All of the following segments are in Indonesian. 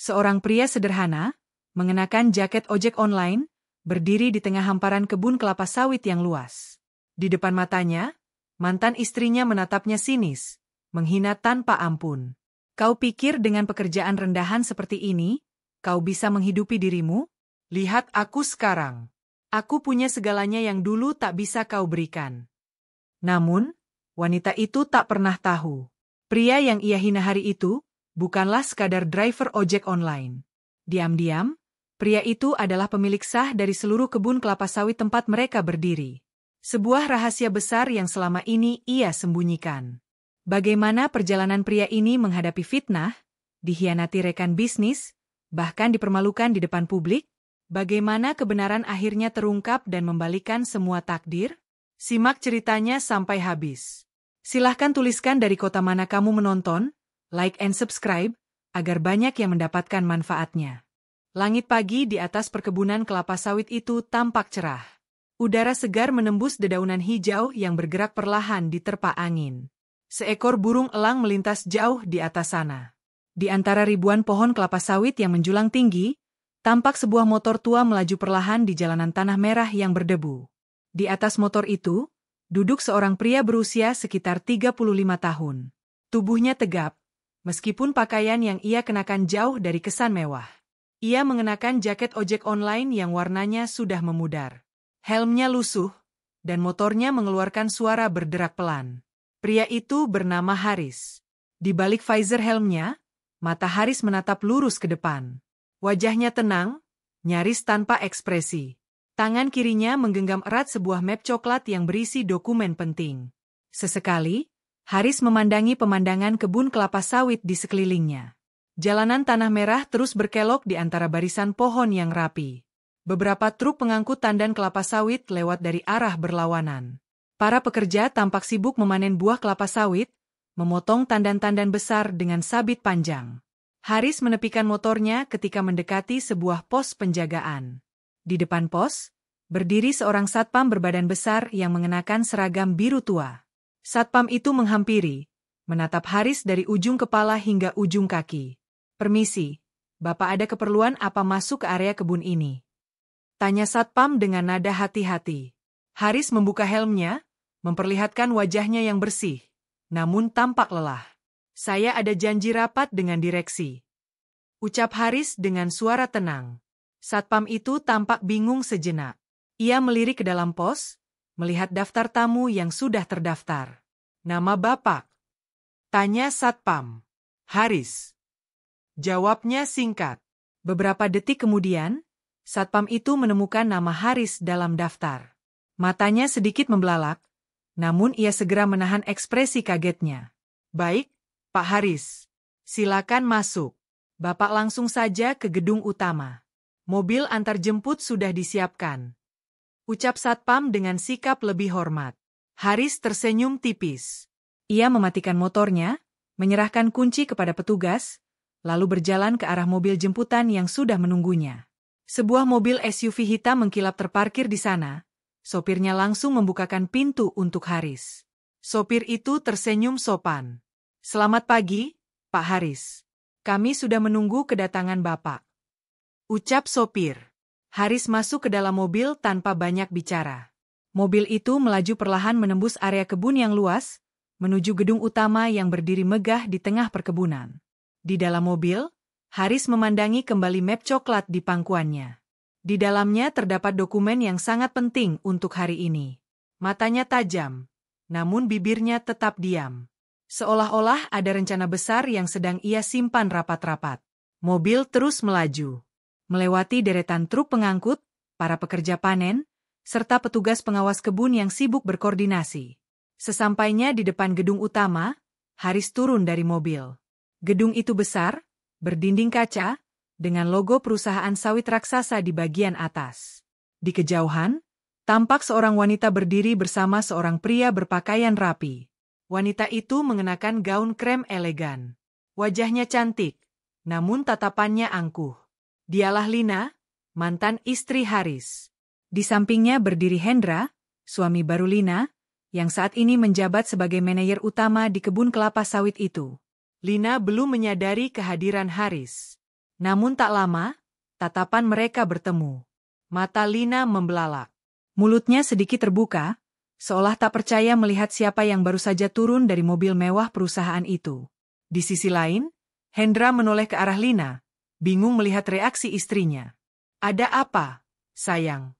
Seorang pria sederhana, mengenakan jaket ojek online, berdiri di tengah hamparan kebun kelapa sawit yang luas. Di depan matanya, mantan istrinya menatapnya sinis, menghina tanpa ampun. Kau pikir dengan pekerjaan rendahan seperti ini, kau bisa menghidupi dirimu? Lihat aku sekarang. Aku punya segalanya yang dulu tak bisa kau berikan. Namun, wanita itu tak pernah tahu. Pria yang ia hina hari itu, bukanlah sekadar driver ojek online. Diam-diam, pria itu adalah pemilik sah dari seluruh kebun kelapa sawit tempat mereka berdiri. Sebuah rahasia besar yang selama ini ia sembunyikan. Bagaimana perjalanan pria ini menghadapi fitnah, dikhianati rekan bisnis, bahkan dipermalukan di depan publik? Bagaimana kebenaran akhirnya terungkap dan membalikan semua takdir? Simak ceritanya sampai habis. Silahkan tuliskan dari kota mana kamu menonton, like and subscribe, agar banyak yang mendapatkan manfaatnya. Langit pagi di atas perkebunan kelapa sawit itu tampak cerah. Udara segar menembus dedaunan hijau yang bergerak perlahan diterpa angin. Seekor burung elang melintas jauh di atas sana. Di antara ribuan pohon kelapa sawit yang menjulang tinggi, tampak sebuah motor tua melaju perlahan di jalanan tanah merah yang berdebu. Di atas motor itu, duduk seorang pria berusia sekitar 35 tahun. Tubuhnya tegap, meskipun pakaian yang ia kenakan jauh dari kesan mewah. Ia mengenakan jaket ojek online yang warnanya sudah memudar. Helmnya lusuh, dan motornya mengeluarkan suara berderak pelan. Pria itu bernama Haris. Di balik visor helmnya, mata Haris menatap lurus ke depan. Wajahnya tenang, nyaris tanpa ekspresi. Tangan kirinya menggenggam erat sebuah map coklat yang berisi dokumen penting. Sesekali, Haris memandangi pemandangan kebun kelapa sawit di sekelilingnya. Jalanan tanah merah terus berkelok di antara barisan pohon yang rapi. Beberapa truk pengangkut tandan kelapa sawit lewat dari arah berlawanan. Para pekerja tampak sibuk memanen buah kelapa sawit, memotong tandan-tandan besar dengan sabit panjang. Haris menepikan motornya ketika mendekati sebuah pos penjagaan. Di depan pos, berdiri seorang satpam berbadan besar yang mengenakan seragam biru tua. Satpam itu menghampiri, menatap Haris dari ujung kepala hingga ujung kaki. "Permisi, Bapak ada keperluan apa masuk ke area kebun ini?" tanya satpam dengan nada hati-hati. Haris membuka helmnya, memperlihatkan wajahnya yang bersih, namun tampak lelah. "Saya ada janji rapat dengan direksi," ucap Haris dengan suara tenang. Satpam itu tampak bingung sejenak. Ia melirik ke dalam pos, melihat daftar tamu yang sudah terdaftar. "Nama Bapak?" tanya satpam. "Haris," jawabnya singkat. Beberapa detik kemudian, satpam itu menemukan nama Haris dalam daftar. Matanya sedikit membelalak, namun ia segera menahan ekspresi kagetnya. "Baik, Pak Haris. Silakan masuk. Bapak langsung saja ke gedung utama. Mobil antarjemput sudah disiapkan," ucap satpam dengan sikap lebih hormat. Haris tersenyum tipis. Ia mematikan motornya, menyerahkan kunci kepada petugas, lalu berjalan ke arah mobil jemputan yang sudah menunggunya. Sebuah mobil SUV hitam mengkilap terparkir di sana. Sopirnya langsung membukakan pintu untuk Haris. Sopir itu tersenyum sopan. "Selamat pagi, Pak Haris. Kami sudah menunggu kedatangan Bapak," ucap sopir. Haris masuk ke dalam mobil tanpa banyak bicara. Mobil itu melaju perlahan menembus area kebun yang luas, menuju gedung utama yang berdiri megah di tengah perkebunan. Di dalam mobil, Haris memandangi kembali map coklat di pangkuannya. Di dalamnya terdapat dokumen yang sangat penting untuk hari ini. Matanya tajam, namun bibirnya tetap diam. Seolah-olah ada rencana besar yang sedang ia simpan rapat-rapat. Mobil terus melaju. Melewati deretan truk pengangkut, para pekerja panen, serta petugas pengawas kebun yang sibuk berkoordinasi. Sesampainya di depan gedung utama, Haris turun dari mobil. Gedung itu besar, berdinding kaca, dengan logo perusahaan sawit raksasa di bagian atas. Di kejauhan, tampak seorang wanita berdiri bersama seorang pria berpakaian rapi. Wanita itu mengenakan gaun krem elegan. Wajahnya cantik, namun tatapannya angkuh. Dialah Lina, mantan istri Haris. Di sampingnya berdiri Hendra, suami baru Lina, yang saat ini menjabat sebagai manajer utama di kebun kelapa sawit itu. Lina belum menyadari kehadiran Haris. Namun tak lama, tatapan mereka bertemu. Mata Lina membelalak. Mulutnya sedikit terbuka, seolah tak percaya melihat siapa yang baru saja turun dari mobil mewah perusahaan itu. Di sisi lain, Hendra menoleh ke arah Lina, bingung melihat reaksi istrinya. "Ada apa, sayang?"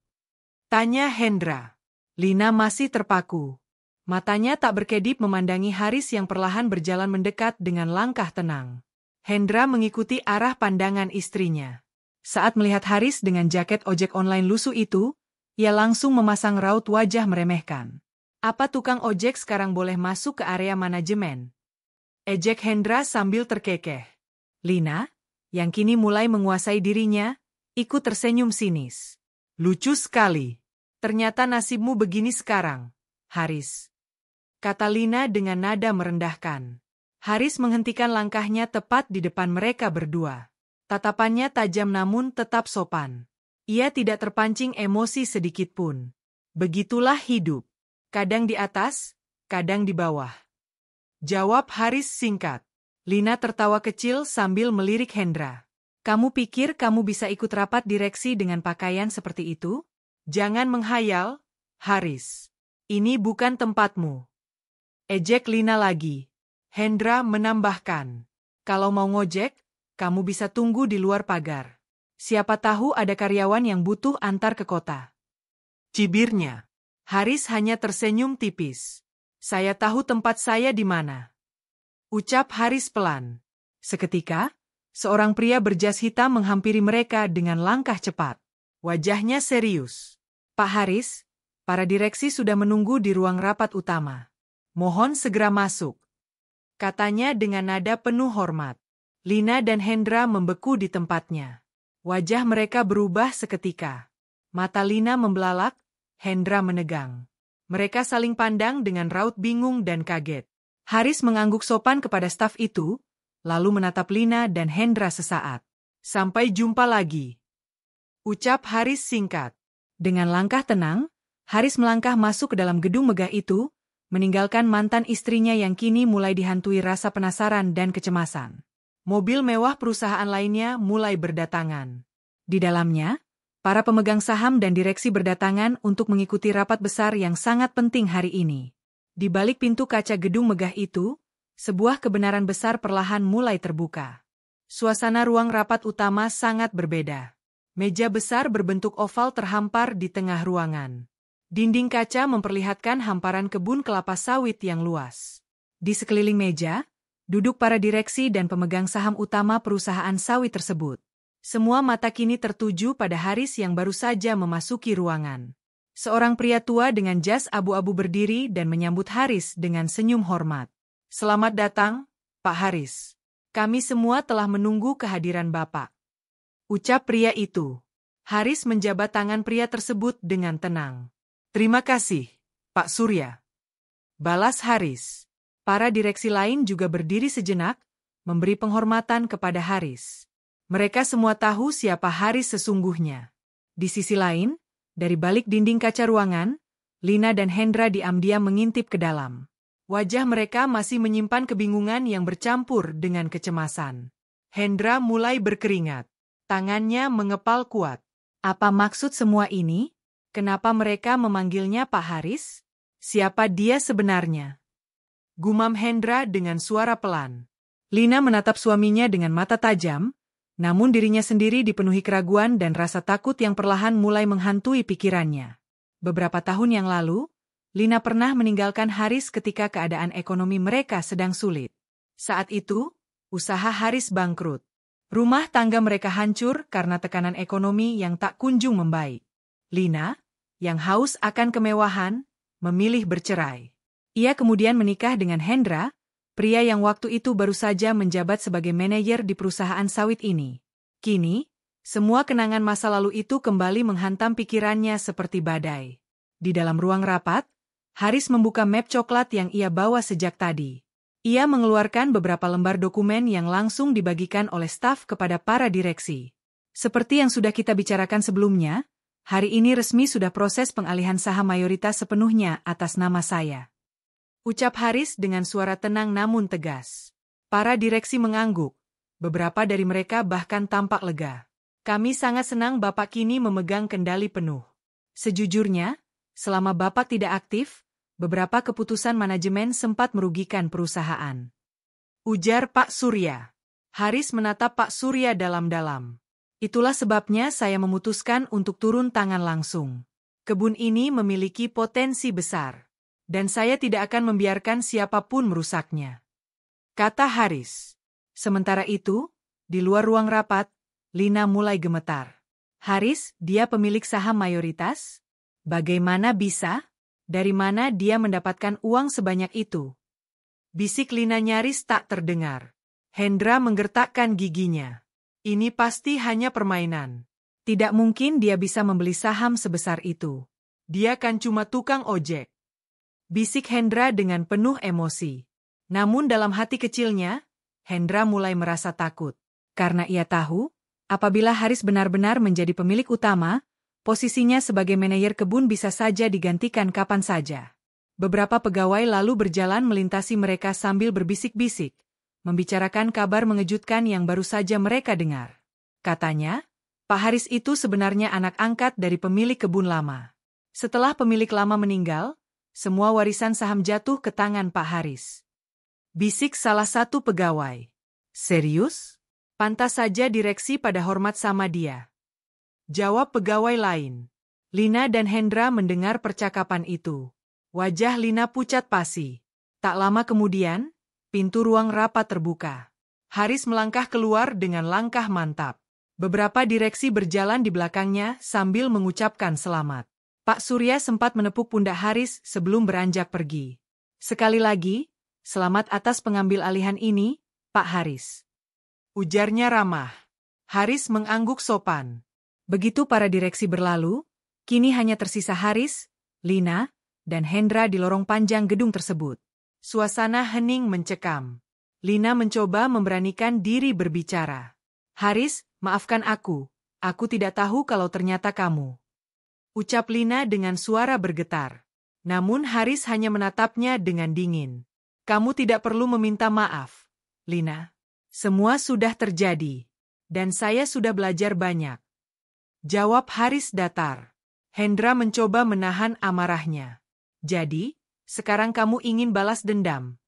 tanya Hendra. Lina masih terpaku. Matanya tak berkedip memandangi Haris yang perlahan berjalan mendekat dengan langkah tenang. Hendra mengikuti arah pandangan istrinya. Saat melihat Haris dengan jaket ojek online lusuh itu, ia langsung memasang raut wajah meremehkan. "Apa tukang ojek sekarang boleh masuk ke area manajemen?" ejek Hendra sambil terkekeh. Lina, yang kini mulai menguasai dirinya, ikut tersenyum sinis. "Lucu sekali. Ternyata nasibmu begini sekarang, Haris," kata Lina dengan nada merendahkan. Haris menghentikan langkahnya tepat di depan mereka berdua. Tatapannya tajam namun tetap sopan. Ia tidak terpancing emosi sedikitpun. Begitulah hidup. Kadang di atas, kadang di bawah. Jawab Haris singkat. Lina tertawa kecil sambil melirik Hendra. "Kamu pikir kamu bisa ikut rapat direksi dengan pakaian seperti itu? Jangan menghayal, Haris. Ini bukan tempatmu." Ejek Lina lagi. Hendra menambahkan. "Kalau mau ngojek, kamu bisa tunggu di luar pagar. Siapa tahu ada karyawan yang butuh antar ke kota." Cibirnya. Haris hanya tersenyum tipis. "Saya tahu tempat saya di mana," ucap Haris pelan. Seketika, seorang pria berjas hitam menghampiri mereka dengan langkah cepat. Wajahnya serius. "Pak Haris, para direksi sudah menunggu di ruang rapat utama. Mohon segera masuk," katanya dengan nada penuh hormat. Lina dan Hendra membeku di tempatnya. Wajah mereka berubah seketika. Mata Lina membelalak, Hendra menegang. Mereka saling pandang dengan raut bingung dan kaget. Haris mengangguk sopan kepada staf itu, lalu menatap Lina dan Hendra sesaat. "Sampai jumpa lagi," ucap Haris singkat. Dengan langkah tenang, Haris melangkah masuk ke dalam gedung megah itu, meninggalkan mantan istrinya yang kini mulai dihantui rasa penasaran dan kecemasan. Mobil mewah perusahaan lainnya mulai berdatangan. Di dalamnya, para pemegang saham dan direksi berdatangan untuk mengikuti rapat besar yang sangat penting hari ini. Di balik pintu kaca gedung megah itu, sebuah kebenaran besar perlahan mulai terbuka. Suasana ruang rapat utama sangat berbeda. Meja besar berbentuk oval terhampar di tengah ruangan. Dinding kaca memperlihatkan hamparan kebun kelapa sawit yang luas. Di sekeliling meja, duduk para direksi dan pemegang saham utama perusahaan sawit tersebut. Semua mata kini tertuju pada Haris yang baru saja memasuki ruangan. Seorang pria tua dengan jas abu-abu berdiri dan menyambut Haris dengan senyum hormat. "Selamat datang, Pak Haris. Kami semua telah menunggu kehadiran Bapak," ucap pria itu. Haris menjabat tangan pria tersebut dengan tenang. "Terima kasih, Pak Surya," balas Haris. Para direksi lain juga berdiri sejenak, memberi penghormatan kepada Haris. Mereka semua tahu siapa Haris sesungguhnya. Di sisi lain, dari balik dinding kaca ruangan, Lina dan Hendra diam-diam mengintip ke dalam. Wajah mereka masih menyimpan kebingungan yang bercampur dengan kecemasan. Hendra mulai berkeringat. Tangannya mengepal kuat. Apa maksud semua ini? Kenapa mereka memanggilnya Pak Haris? Siapa dia sebenarnya? Gumam Hendra dengan suara pelan. Lina menatap suaminya dengan mata tajam, namun dirinya sendiri dipenuhi keraguan dan rasa takut yang perlahan mulai menghantui pikirannya. Beberapa tahun yang lalu, Lina pernah meninggalkan Haris ketika keadaan ekonomi mereka sedang sulit. Saat itu, usaha Haris bangkrut. Rumah tangga mereka hancur karena tekanan ekonomi yang tak kunjung membaik. Lina, yang haus akan kemewahan, memilih bercerai. Ia kemudian menikah dengan Hendra, pria yang waktu itu baru saja menjabat sebagai manajer di perusahaan sawit ini. Kini, semua kenangan masa lalu itu kembali menghantam pikirannya seperti badai. Di dalam ruang rapat, Haris membuka map coklat yang ia bawa sejak tadi. Ia mengeluarkan beberapa lembar dokumen yang langsung dibagikan oleh staf kepada para direksi. "Seperti yang sudah kita bicarakan sebelumnya, hari ini resmi sudah proses pengalihan saham mayoritas sepenuhnya atas nama saya," ucap Haris dengan suara tenang namun tegas. Para direksi mengangguk. Beberapa dari mereka bahkan tampak lega. Kami sangat senang Bapak kini memegang kendali penuh. Sejujurnya, selama Bapak tidak aktif, beberapa keputusan manajemen sempat merugikan perusahaan. Ujar Pak Surya. Haris menatap Pak Surya dalam-dalam. Itulah sebabnya saya memutuskan untuk turun tangan langsung. Kebun ini memiliki potensi besar. Dan saya tidak akan membiarkan siapapun merusaknya. Kata Haris. Sementara itu, di luar ruang rapat, Lina mulai gemetar. Haris, dia pemilik saham mayoritas? Bagaimana bisa? Dari mana dia mendapatkan uang sebanyak itu? Bisik Lina nyaris tak terdengar. Hendra menggertakkan giginya. Ini pasti hanya permainan. Tidak mungkin dia bisa membeli saham sebesar itu. Dia kan cuma tukang ojek. Bisik Hendra dengan penuh emosi. Namun dalam hati kecilnya, Hendra mulai merasa takut. Karena ia tahu, apabila Haris benar-benar menjadi pemilik utama, posisinya sebagai manajer kebun bisa saja digantikan kapan saja. Beberapa pegawai lalu berjalan melintasi mereka sambil berbisik-bisik, membicarakan kabar mengejutkan yang baru saja mereka dengar. Katanya, Pak Haris itu sebenarnya anak angkat dari pemilik kebun lama. Setelah pemilik lama meninggal, semua warisan saham jatuh ke tangan Pak Haris. Bisik salah satu pegawai. Serius? Pantas saja direksi pada hormat sama dia. Jawab pegawai lain. Lina dan Hendra mendengar percakapan itu. Wajah Lina pucat pasi. Tak lama kemudian, pintu ruang rapat terbuka. Haris melangkah keluar dengan langkah mantap. Beberapa direksi berjalan di belakangnya sambil mengucapkan selamat. Pak Surya sempat menepuk pundak Haris sebelum beranjak pergi. Sekali lagi, selamat atas pengambil alihan ini, Pak Haris. Ujarnya ramah. Haris mengangguk sopan. Begitu para direksi berlalu, kini hanya tersisa Haris, Lina, dan Hendra di lorong panjang gedung tersebut. Suasana hening mencekam. Lina mencoba memberanikan diri berbicara. Haris, maafkan aku tidak tahu kalau ternyata kamu. Ucap Lina dengan suara bergetar. Namun Haris hanya menatapnya dengan dingin. Kamu tidak perlu meminta maaf, Lina. Semua sudah terjadi. Dan saya sudah belajar banyak. Jawab Haris datar. Hendra mencoba menahan amarahnya. Jadi, sekarang kamu ingin balas dendam?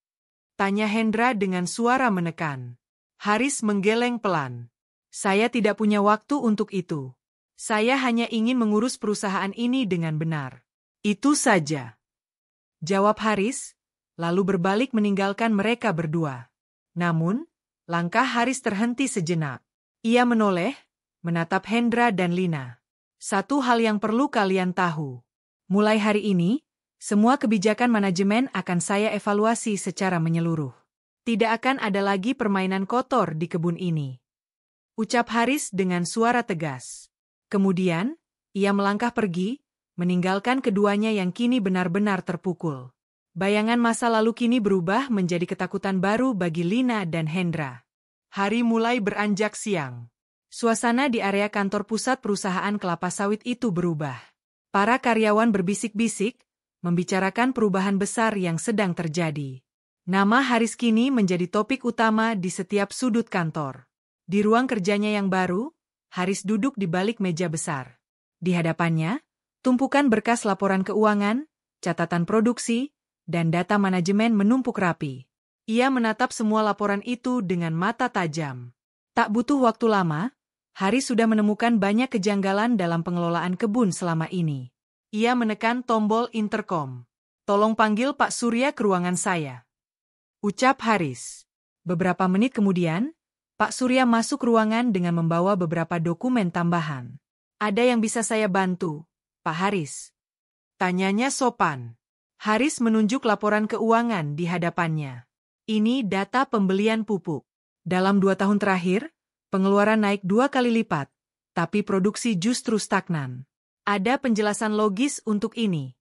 Tanya Hendra dengan suara menekan. Haris menggeleng pelan. Saya tidak punya waktu untuk itu. Saya hanya ingin mengurus perusahaan ini dengan benar. Itu saja. Jawab Haris, lalu berbalik meninggalkan mereka berdua. Namun, langkah Haris terhenti sejenak. Ia menoleh, menatap Hendra dan Lina. Satu hal yang perlu kalian tahu. Mulai hari ini, semua kebijakan manajemen akan saya evaluasi secara menyeluruh. Tidak akan ada lagi permainan kotor di kebun ini. Ucap Haris dengan suara tegas. Kemudian, ia melangkah pergi, meninggalkan keduanya yang kini benar-benar terpukul. Bayangan masa lalu kini berubah menjadi ketakutan baru bagi Lina dan Hendra. Hari mulai beranjak siang. Suasana di area kantor pusat perusahaan kelapa sawit itu berubah. Para karyawan berbisik-bisik, membicarakan perubahan besar yang sedang terjadi. Nama Haris kini menjadi topik utama di setiap sudut kantor. Di ruang kerjanya yang baru, Haris duduk di balik meja besar. Di hadapannya, tumpukan berkas laporan keuangan, catatan produksi, dan data manajemen menumpuk rapi. Ia menatap semua laporan itu dengan mata tajam. Tak butuh waktu lama, Haris sudah menemukan banyak kejanggalan dalam pengelolaan kebun selama ini. Ia menekan tombol interkom. Tolong panggil Pak Surya ke ruangan saya. Ucap Haris. Beberapa menit kemudian, Pak Surya masuk ruangan dengan membawa beberapa dokumen tambahan. Ada yang bisa saya bantu, Pak Haris? Tanyanya sopan. Haris menunjuk laporan keuangan di hadapannya. Ini data pembelian pupuk. Dalam 2 tahun terakhir, pengeluaran naik 2 kali lipat, tapi produksi justru stagnan. Ada penjelasan logis untuk ini?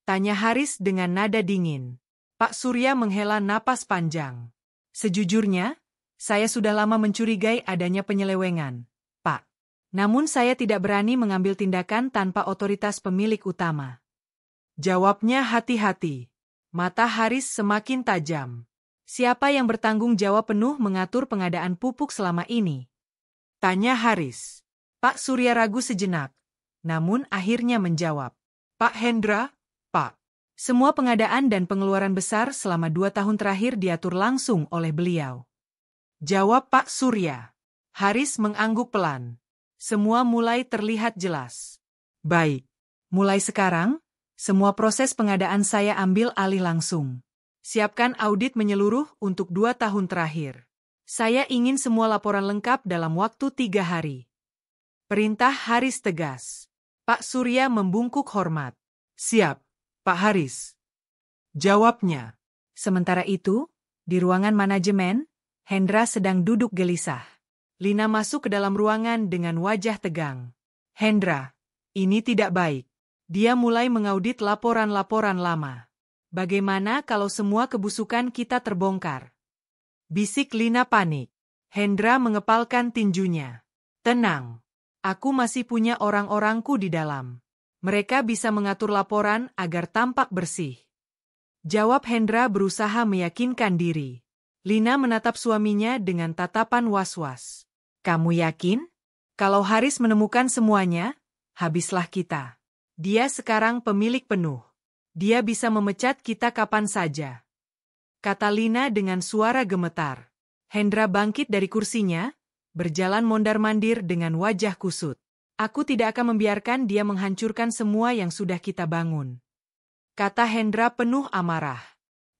Tanya Haris dengan nada dingin. Pak Surya menghela napas panjang. Sejujurnya, saya sudah lama mencurigai adanya penyelewengan, Pak. Namun saya tidak berani mengambil tindakan tanpa otoritas pemilik utama. Jawabnya hati-hati. Mata Haris semakin tajam. Siapa yang bertanggung jawab penuh mengatur pengadaan pupuk selama ini? Tanya Haris. Pak Surya ragu sejenak, namun akhirnya menjawab. Pak Hendra, Pak. Semua pengadaan dan pengeluaran besar selama 2 tahun terakhir diatur langsung oleh beliau. Jawab Pak Surya. Haris mengangguk pelan. Semua mulai terlihat jelas. Baik. Mulai sekarang, semua proses pengadaan saya ambil alih langsung. Siapkan audit menyeluruh untuk 2 tahun terakhir. Saya ingin semua laporan lengkap dalam waktu 3 hari. Perintah Haris tegas. Pak Surya membungkuk hormat. Siap, Pak Haris. Jawabnya. Sementara itu, di ruangan manajemen, Hendra sedang duduk gelisah. Lina masuk ke dalam ruangan dengan wajah tegang. Hendra, ini tidak baik. Dia mulai mengaudit laporan-laporan lama. Bagaimana kalau semua kebusukan kita terbongkar? Bisik Lina panik. Hendra mengepalkan tinjunya. Tenang. Aku masih punya orang-orangku di dalam. Mereka bisa mengatur laporan agar tampak bersih. Jawab Hendra berusaha meyakinkan diri. Lina menatap suaminya dengan tatapan was-was. Kamu yakin? Kalau Haris menemukan semuanya, habislah kita. Dia sekarang pemilik penuh. Dia bisa memecat kita kapan saja. Kata Lina dengan suara gemetar. Hendra bangkit dari kursinya, berjalan mondar-mandir dengan wajah kusut. Aku tidak akan membiarkan dia menghancurkan semua yang sudah kita bangun. Kata Hendra penuh amarah.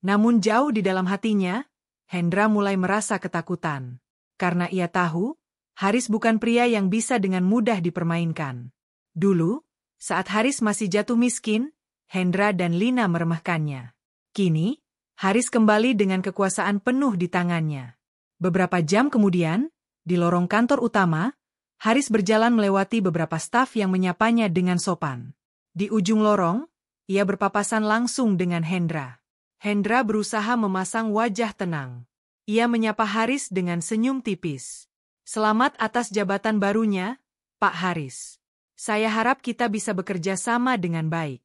Namun jauh di dalam hatinya, Hendra mulai merasa ketakutan. Karena ia tahu, Haris bukan pria yang bisa dengan mudah dipermainkan. Dulu, saat Haris masih jatuh miskin, Hendra dan Lina meremehkannya. Kini, Haris kembali dengan kekuasaan penuh di tangannya. Beberapa jam kemudian, di lorong kantor utama, Haris berjalan melewati beberapa staf yang menyapanya dengan sopan. Di ujung lorong, ia berpapasan langsung dengan Hendra. Hendra berusaha memasang wajah tenang. Ia menyapa Haris dengan senyum tipis. Selamat atas jabatan barunya, Pak Haris. Saya harap kita bisa bekerja sama dengan baik.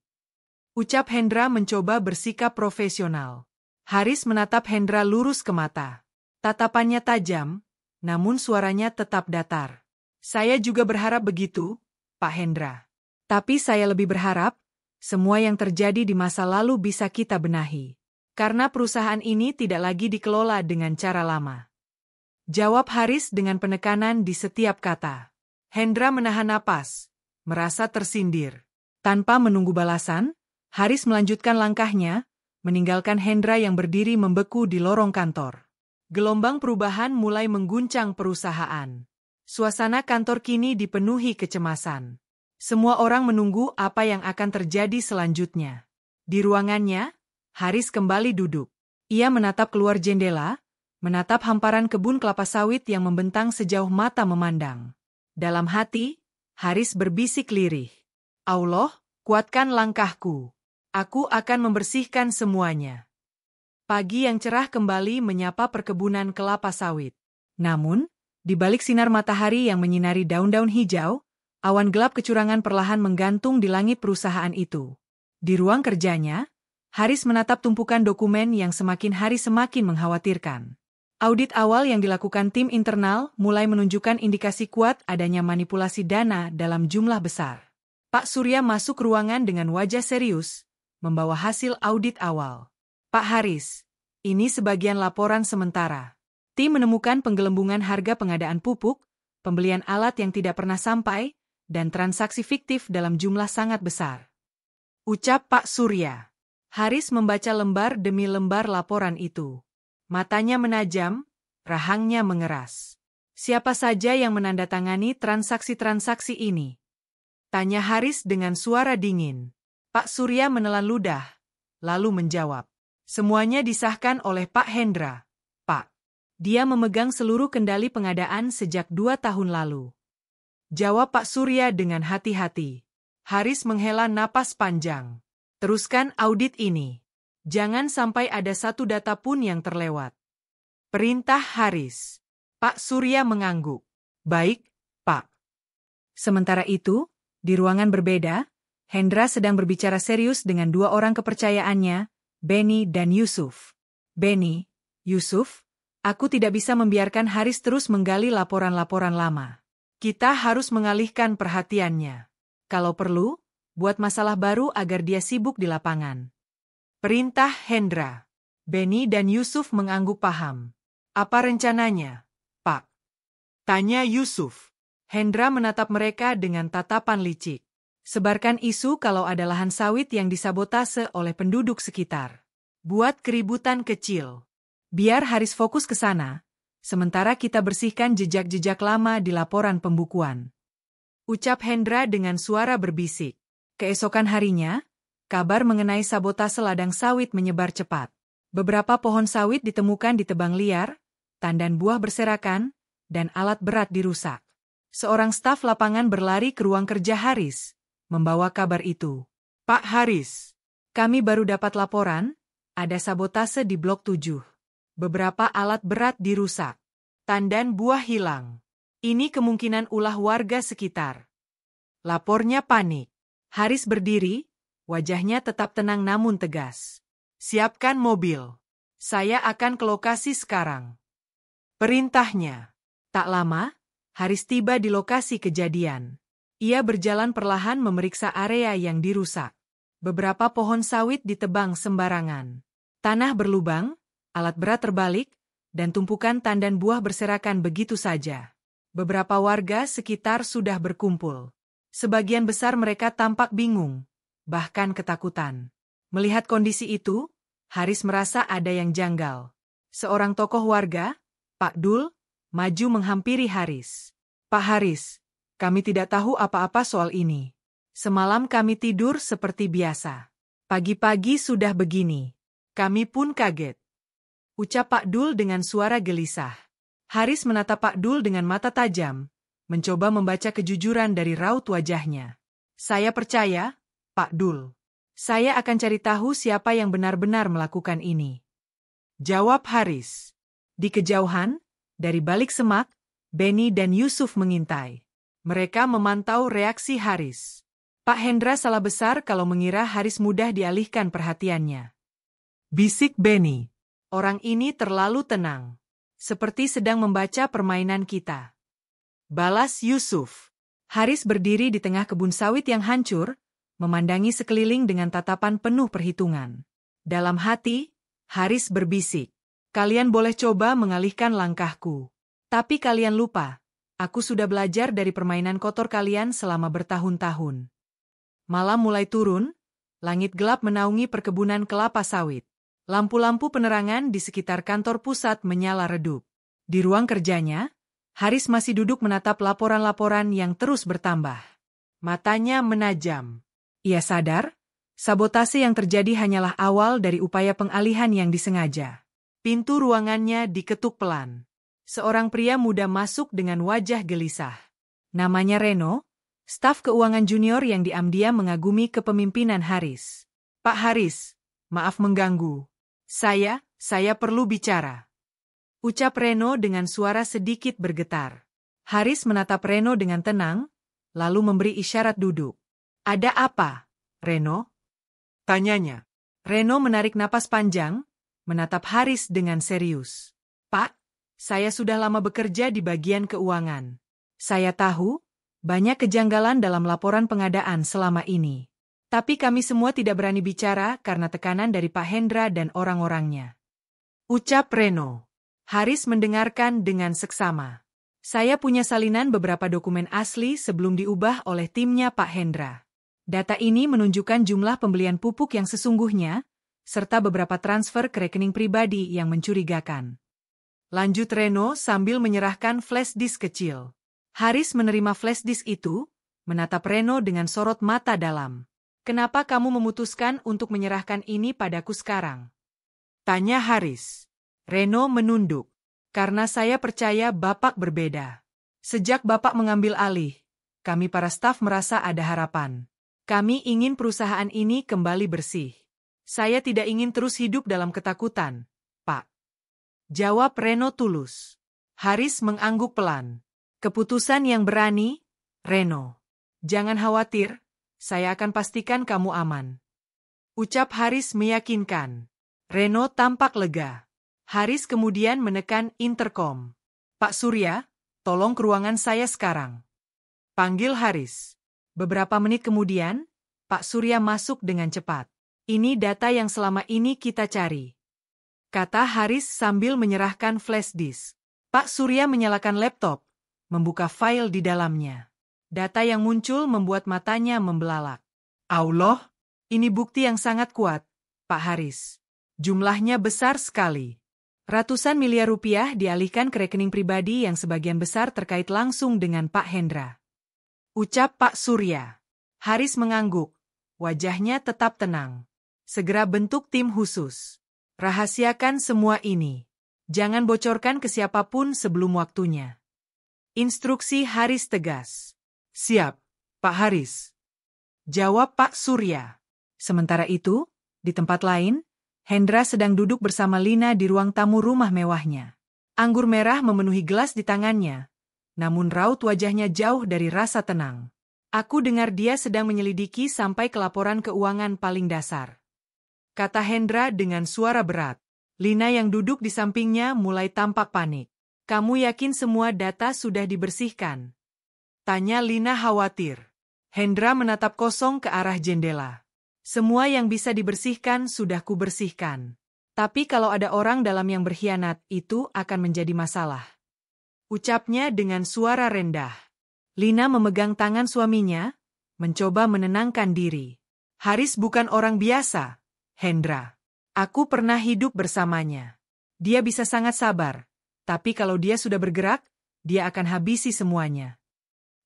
Ucap Hendra mencoba bersikap profesional. Haris menatap Hendra lurus ke mata. Tatapannya tajam, namun suaranya tetap datar. Saya juga berharap begitu, Pak Hendra. Tapi saya lebih berharap, semua yang terjadi di masa lalu bisa kita benahi. Karena perusahaan ini tidak lagi dikelola dengan cara lama. Jawab Haris dengan penekanan di setiap kata. Hendra menahan napas, merasa tersindir. Tanpa menunggu balasan, Haris melanjutkan langkahnya, meninggalkan Hendra yang berdiri membeku di lorong kantor. Gelombang perubahan mulai mengguncang perusahaan. Suasana kantor kini dipenuhi kecemasan. Semua orang menunggu apa yang akan terjadi selanjutnya. Di ruangannya, Haris kembali duduk. Ia menatap keluar jendela, menatap hamparan kebun kelapa sawit yang membentang sejauh mata memandang. Dalam hati, Haris berbisik lirih. Allah, kuatkan langkahku. Aku akan membersihkan semuanya. Pagi yang cerah kembali menyapa perkebunan kelapa sawit. Namun, di balik sinar matahari yang menyinari daun-daun hijau, awan gelap kecurangan perlahan menggantung di langit perusahaan itu. Di ruang kerjanya, Haris menatap tumpukan dokumen yang semakin hari semakin mengkhawatirkan. Audit awal yang dilakukan tim internal mulai menunjukkan indikasi kuat adanya manipulasi dana dalam jumlah besar. Pak Surya masuk ruangan dengan wajah serius, membawa hasil audit awal. Pak Haris, ini sebagian laporan sementara. Tim menemukan penggelembungan harga pengadaan pupuk, pembelian alat yang tidak pernah sampai, dan transaksi fiktif dalam jumlah sangat besar. Ucap Pak Surya. Haris membaca lembar demi lembar laporan itu. Matanya menajam, rahangnya mengeras. Siapa saja yang menandatangani transaksi-transaksi ini? Tanya Haris dengan suara dingin. Pak Surya menelan ludah, lalu menjawab. Semuanya disahkan oleh Pak Hendra, Pak. Dia memegang seluruh kendali pengadaan sejak 2 tahun lalu. Jawab Pak Surya dengan hati-hati. Haris menghela napas panjang. Teruskan audit ini. Jangan sampai ada satu data pun yang terlewat. Perintah Haris. Pak Surya mengangguk. Baik, Pak. Sementara itu, di ruangan berbeda, Hendra sedang berbicara serius dengan 2 orang kepercayaannya, Benny dan Yusuf. Benny, Yusuf, aku tidak bisa membiarkan Haris terus menggali laporan-laporan lama. Kita harus mengalihkan perhatiannya. Kalau perlu, buat masalah baru agar dia sibuk di lapangan. Perintah Hendra. Benny dan Yusuf mengangguk paham. Apa rencananya, Pak? Tanya Yusuf. Hendra menatap mereka dengan tatapan licik. Sebarkan isu kalau ada lahan sawit yang disabotase oleh penduduk sekitar. Buat keributan kecil. Biar Haris fokus ke sana, sementara kita bersihkan jejak-jejak lama di laporan pembukuan. Ucap Hendra dengan suara berbisik. Keesokan harinya, kabar mengenai sabotase ladang sawit menyebar cepat. Beberapa pohon sawit ditemukan ditebang liar, tandan buah berserakan, dan alat berat dirusak. Seorang staf lapangan berlari ke ruang kerja Haris, membawa kabar itu. Pak Haris, kami baru dapat laporan, ada sabotase di Blok 7. Beberapa alat berat dirusak. Tandan buah hilang. Ini kemungkinan ulah warga sekitar. Lapornya panik. Haris berdiri, wajahnya tetap tenang namun tegas. Siapkan mobil. Saya akan ke lokasi sekarang. Perintahnya. Tak lama, Haris tiba di lokasi kejadian. Ia berjalan perlahan memeriksa area yang dirusak. Beberapa pohon sawit ditebang sembarangan. Tanah berlubang, alat berat terbalik, dan tumpukan tandan buah berserakan begitu saja. Beberapa warga sekitar sudah berkumpul. Sebagian besar mereka tampak bingung, bahkan ketakutan. Melihat kondisi itu, Haris merasa ada yang janggal. Seorang tokoh warga, Pak Dul, maju menghampiri Haris. Pak Haris, kami tidak tahu apa-apa soal ini. Semalam kami tidur seperti biasa. Pagi-pagi sudah begini. Kami pun kaget. Ucap Pak Dul dengan suara gelisah. Haris menatap Pak Dul dengan mata tajam, mencoba membaca kejujuran dari raut wajahnya. Saya percaya, Pak Dul. Saya akan cari tahu siapa yang benar-benar melakukan ini. Jawab Haris. Di kejauhan, dari balik semak, Benny dan Yusuf mengintai. Mereka memantau reaksi Haris. Pak Hendra salah besar kalau mengira Haris mudah dialihkan perhatiannya. Bisik Benny. Orang ini terlalu tenang. Seperti sedang membaca permainan kita. Balas Yusuf. Haris berdiri di tengah kebun sawit yang hancur, memandangi sekeliling dengan tatapan penuh perhitungan. Dalam hati, Haris berbisik. Kalian boleh coba mengalihkan langkahku. Tapi kalian lupa, aku sudah belajar dari permainan kotor kalian selama bertahun-tahun. Malam mulai turun, langit gelap menaungi perkebunan kelapa sawit. Lampu-lampu penerangan di sekitar kantor pusat menyala redup. Di ruang kerjanya, Haris masih duduk menatap laporan-laporan yang terus bertambah. Matanya menajam. Ia sadar, sabotase yang terjadi hanyalah awal dari upaya pengalihan yang disengaja. Pintu ruangannya diketuk pelan. Seorang pria muda masuk dengan wajah gelisah. Namanya Reno, staf keuangan junior yang diam-diam mengagumi kepemimpinan Haris. Pak Haris, maaf mengganggu. Saya perlu bicara. Ucap Reno dengan suara sedikit bergetar. Haris menatap Reno dengan tenang, lalu memberi isyarat duduk. Ada apa, Reno? Tanyanya. Reno menarik napas panjang, menatap Haris dengan serius. Pak, saya sudah lama bekerja di bagian keuangan. Saya tahu, banyak kejanggalan dalam laporan pengadaan selama ini. Tapi kami semua tidak berani bicara karena tekanan dari Pak Hendra dan orang-orangnya. Ucap Reno. Haris mendengarkan dengan seksama. Saya punya salinan beberapa dokumen asli sebelum diubah oleh timnya Pak Hendra. Data ini menunjukkan jumlah pembelian pupuk yang sesungguhnya, serta beberapa transfer ke rekening pribadi yang mencurigakan. Lanjut Reno sambil menyerahkan flash disk kecil. Haris menerima flash disk itu, menatap Reno dengan sorot mata dalam. Kenapa kamu memutuskan untuk menyerahkan ini padaku sekarang? Tanya Haris. Reno menunduk. Karena saya percaya Bapak berbeda. Sejak Bapak mengambil alih, kami para staf merasa ada harapan. Kami ingin perusahaan ini kembali bersih. Saya tidak ingin terus hidup dalam ketakutan, Pak. Jawab Reno tulus. Haris mengangguk pelan. Keputusan yang berani, Reno. Jangan khawatir. Saya akan pastikan kamu aman. Ucap Haris meyakinkan. Reno tampak lega. Haris kemudian menekan intercom. Pak Surya, tolong ke ruangan saya sekarang. Panggil Haris. Beberapa menit kemudian, Pak Surya masuk dengan cepat. Ini data yang selama ini kita cari, kata Haris sambil menyerahkan flash disk. Pak Surya menyalakan laptop, membuka file di dalamnya. Data yang muncul membuat matanya membelalak. Allah, ini bukti yang sangat kuat, Pak Haris. Jumlahnya besar sekali. Ratusan miliar rupiah dialihkan ke rekening pribadi yang sebagian besar terkait langsung dengan Pak Hendra. Ucap Pak Surya. Haris mengangguk. Wajahnya tetap tenang. Segera bentuk tim khusus. Rahasiakan semua ini. Jangan bocorkan ke siapapun sebelum waktunya. Instruksi Haris tegas. Siap, Pak Haris. Jawab Pak Surya. Sementara itu, di tempat lain, Hendra sedang duduk bersama Lina di ruang tamu rumah mewahnya. Anggur merah memenuhi gelas di tangannya, namun raut wajahnya jauh dari rasa tenang. Aku dengar dia sedang menyelidiki sampai ke laporan keuangan paling dasar, kata Hendra dengan suara berat. Lina yang duduk di sampingnya mulai tampak panik. Kamu yakin semua data sudah dibersihkan? Tanya Lina khawatir. Hendra menatap kosong ke arah jendela. Semua yang bisa dibersihkan sudah kubersihkan. Tapi kalau ada orang dalam yang berkhianat, itu akan menjadi masalah. Ucapnya dengan suara rendah. Lina memegang tangan suaminya, mencoba menenangkan diri. Haris bukan orang biasa, Hendra. Aku pernah hidup bersamanya. Dia bisa sangat sabar, tapi kalau dia sudah bergerak, dia akan habisi semuanya.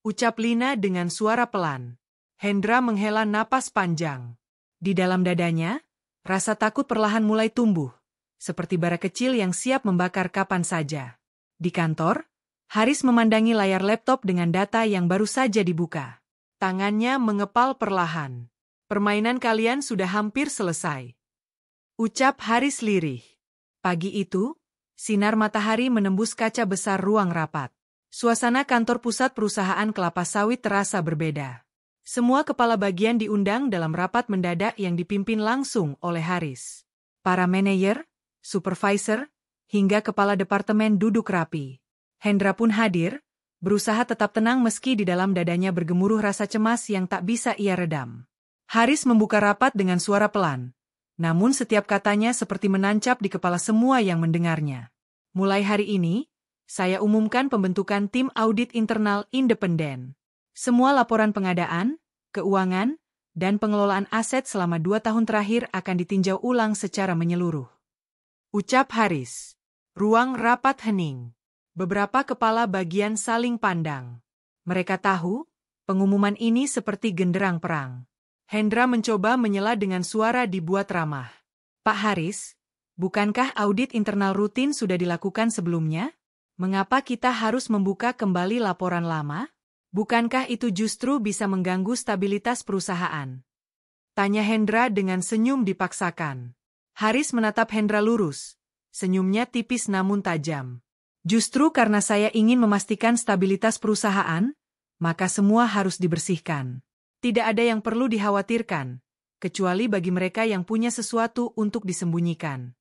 Ucap Lina dengan suara pelan. Hendra menghela napas panjang. Di dalam dadanya, rasa takut perlahan mulai tumbuh, seperti bara kecil yang siap membakar kapan saja. Di kantor, Haris memandangi layar laptop dengan data yang baru saja dibuka. Tangannya mengepal perlahan. Permainan kalian sudah hampir selesai. Ucap Haris lirih. Pagi itu, sinar matahari menembus kaca besar ruang rapat. Suasana kantor pusat perusahaan kelapa sawit terasa berbeda. Semua kepala bagian diundang dalam rapat mendadak yang dipimpin langsung oleh Haris. Para manajer, supervisor, hingga kepala departemen duduk rapi. Hendra pun hadir, berusaha tetap tenang meski di dalam dadanya bergemuruh rasa cemas yang tak bisa ia redam. Haris membuka rapat dengan suara pelan, namun setiap katanya seperti menancap di kepala semua yang mendengarnya. Mulai hari ini, saya umumkan pembentukan tim audit internal independen. Semua laporan pengadaan, keuangan, dan pengelolaan aset selama 2 tahun terakhir akan ditinjau ulang secara menyeluruh. Ucap Haris. Ruang rapat hening. Beberapa kepala bagian saling pandang. Mereka tahu, pengumuman ini seperti genderang perang. Hendra mencoba menyela dengan suara dibuat ramah. Pak Haris, bukankah audit internal rutin sudah dilakukan sebelumnya? Mengapa kita harus membuka kembali laporan lama? Bukankah itu justru bisa mengganggu stabilitas perusahaan? Tanya Hendra dengan senyum dipaksakan. Haris menatap Hendra lurus. Senyumnya tipis namun tajam. Justru karena saya ingin memastikan stabilitas perusahaan, maka semua harus dibersihkan. Tidak ada yang perlu dikhawatirkan, kecuali bagi mereka yang punya sesuatu untuk disembunyikan.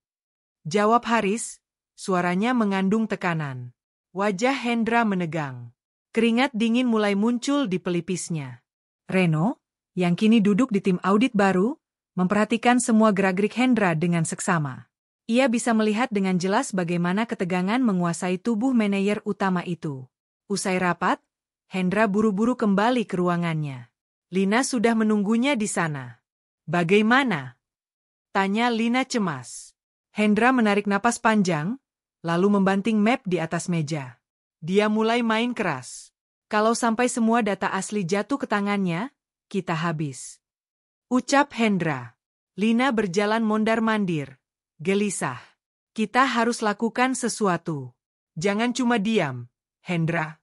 Jawab Haris, suaranya mengandung tekanan. Wajah Hendra menegang. Keringat dingin mulai muncul di pelipisnya. Reno, yang kini duduk di tim audit baru, memperhatikan semua gerak-gerik Hendra dengan seksama. Ia bisa melihat dengan jelas bagaimana ketegangan menguasai tubuh manajer utama itu. Usai rapat, Hendra buru-buru kembali ke ruangannya. Lina sudah menunggunya di sana. Bagaimana? Tanya Lina cemas. Hendra menarik napas panjang, lalu membanting map di atas meja. Dia mulai main keras. Kalau sampai semua data asli jatuh ke tangannya, kita habis. Ucap Hendra. Lina berjalan mondar-mandir. Gelisah. Kita harus lakukan sesuatu. Jangan cuma diam, Hendra.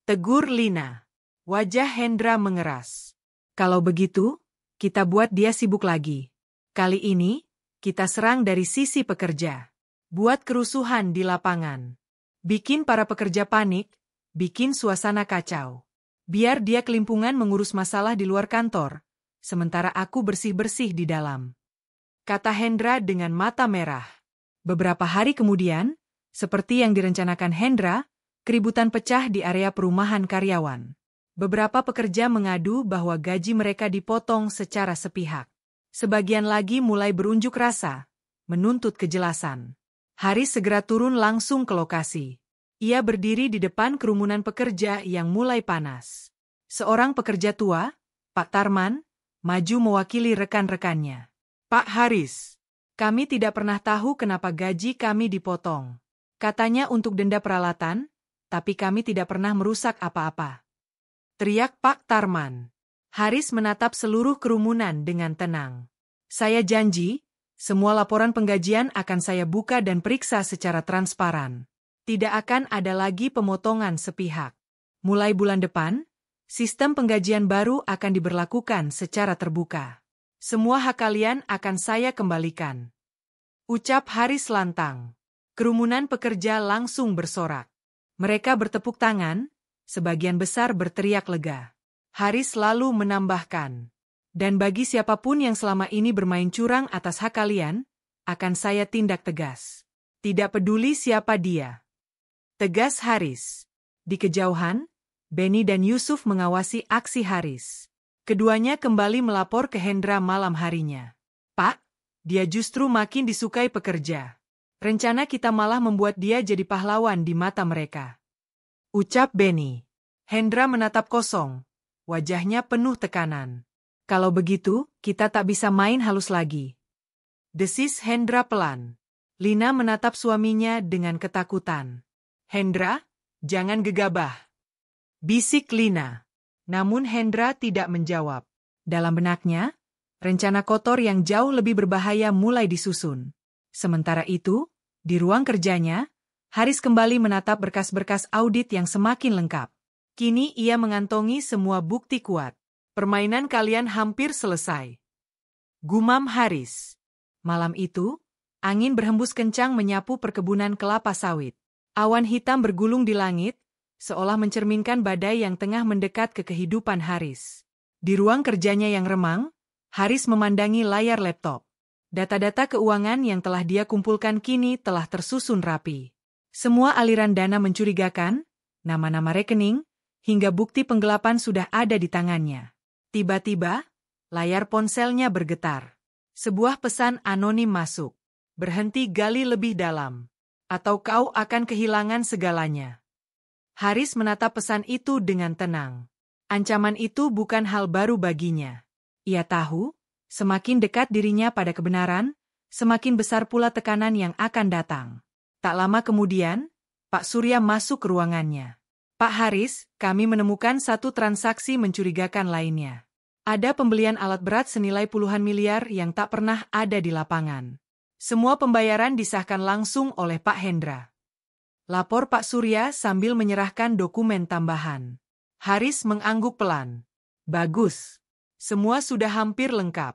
Tegur Lina. Wajah Hendra mengeras. Kalau begitu, kita buat dia sibuk lagi. Kali ini, kita serang dari sisi pekerja. Buat kerusuhan di lapangan. Bikin para pekerja panik, bikin suasana kacau. Biar dia kelimpungan mengurus masalah di luar kantor, sementara aku bersih-bersih di dalam. Kata Hendra dengan mata merah. Beberapa hari kemudian, seperti yang direncanakan Hendra, keributan pecah di area perumahan karyawan. Beberapa pekerja mengadu bahwa gaji mereka dipotong secara sepihak. Sebagian lagi mulai berunjuk rasa, menuntut kejelasan. Haris segera turun langsung ke lokasi. Ia berdiri di depan kerumunan pekerja yang mulai panas. Seorang pekerja tua, Pak Tarman, maju mewakili rekan-rekannya. Pak Haris, kami tidak pernah tahu kenapa gaji kami dipotong. Katanya untuk denda peralatan, tapi kami tidak pernah merusak apa-apa. Teriak Pak Tarman. Haris menatap seluruh kerumunan dengan tenang. Saya janji, semua laporan penggajian akan saya buka dan periksa secara transparan. Tidak akan ada lagi pemotongan sepihak. Mulai bulan depan, sistem penggajian baru akan diberlakukan secara terbuka. Semua hak kalian akan saya kembalikan. Ucap Haris lantang. Kerumunan pekerja langsung bersorak. Mereka bertepuk tangan, sebagian besar berteriak lega. Haris lalu menambahkan, dan bagi siapapun yang selama ini bermain curang atas hak kalian, akan saya tindak tegas. Tidak peduli siapa dia. Tegas Haris. Di kejauhan, Benny dan Yusuf mengawasi aksi Haris. Keduanya kembali melapor ke Hendra malam harinya. Pak, dia justru makin disukai pekerja. Rencana kita malah membuat dia jadi pahlawan di mata mereka. Ucap Benny. Hendra menatap kosong. Wajahnya penuh tekanan. Kalau begitu, kita tak bisa main halus lagi. Desis Hendra pelan. Lina menatap suaminya dengan ketakutan. Hendra, jangan gegabah. Bisik Lina. Namun Hendra tidak menjawab. Dalam benaknya, rencana kotor yang jauh lebih berbahaya mulai disusun. Sementara itu, di ruang kerjanya, Haris kembali menatap berkas-berkas audit yang semakin lengkap. Kini ia mengantongi semua bukti kuat. Permainan kalian hampir selesai. Gumam Haris. Malam itu, angin berhembus kencang menyapu perkebunan kelapa sawit. Awan hitam bergulung di langit, seolah mencerminkan badai yang tengah mendekat ke kehidupan Haris. Di ruang kerjanya yang remang, Haris memandangi layar laptop. Data-data keuangan yang telah dia kumpulkan kini telah tersusun rapi. Semua aliran dana mencurigakan, nama-nama rekening, hingga bukti penggelapan sudah ada di tangannya. Tiba-tiba, layar ponselnya bergetar. Sebuah pesan anonim masuk. Berhenti gali lebih dalam, atau kau akan kehilangan segalanya. Haris menatap pesan itu dengan tenang. Ancaman itu bukan hal baru baginya. Ia tahu, semakin dekat dirinya pada kebenaran, semakin besar pula tekanan yang akan datang. Tak lama kemudian, Pak Surya masuk ke ruangannya. Pak Haris, kami menemukan satu transaksi mencurigakan lainnya. Ada pembelian alat berat senilai puluhan miliar yang tak pernah ada di lapangan. Semua pembayaran disahkan langsung oleh Pak Hendra. Lapor Pak Surya sambil menyerahkan dokumen tambahan. Haris mengangguk pelan. Bagus. Semua sudah hampir lengkap.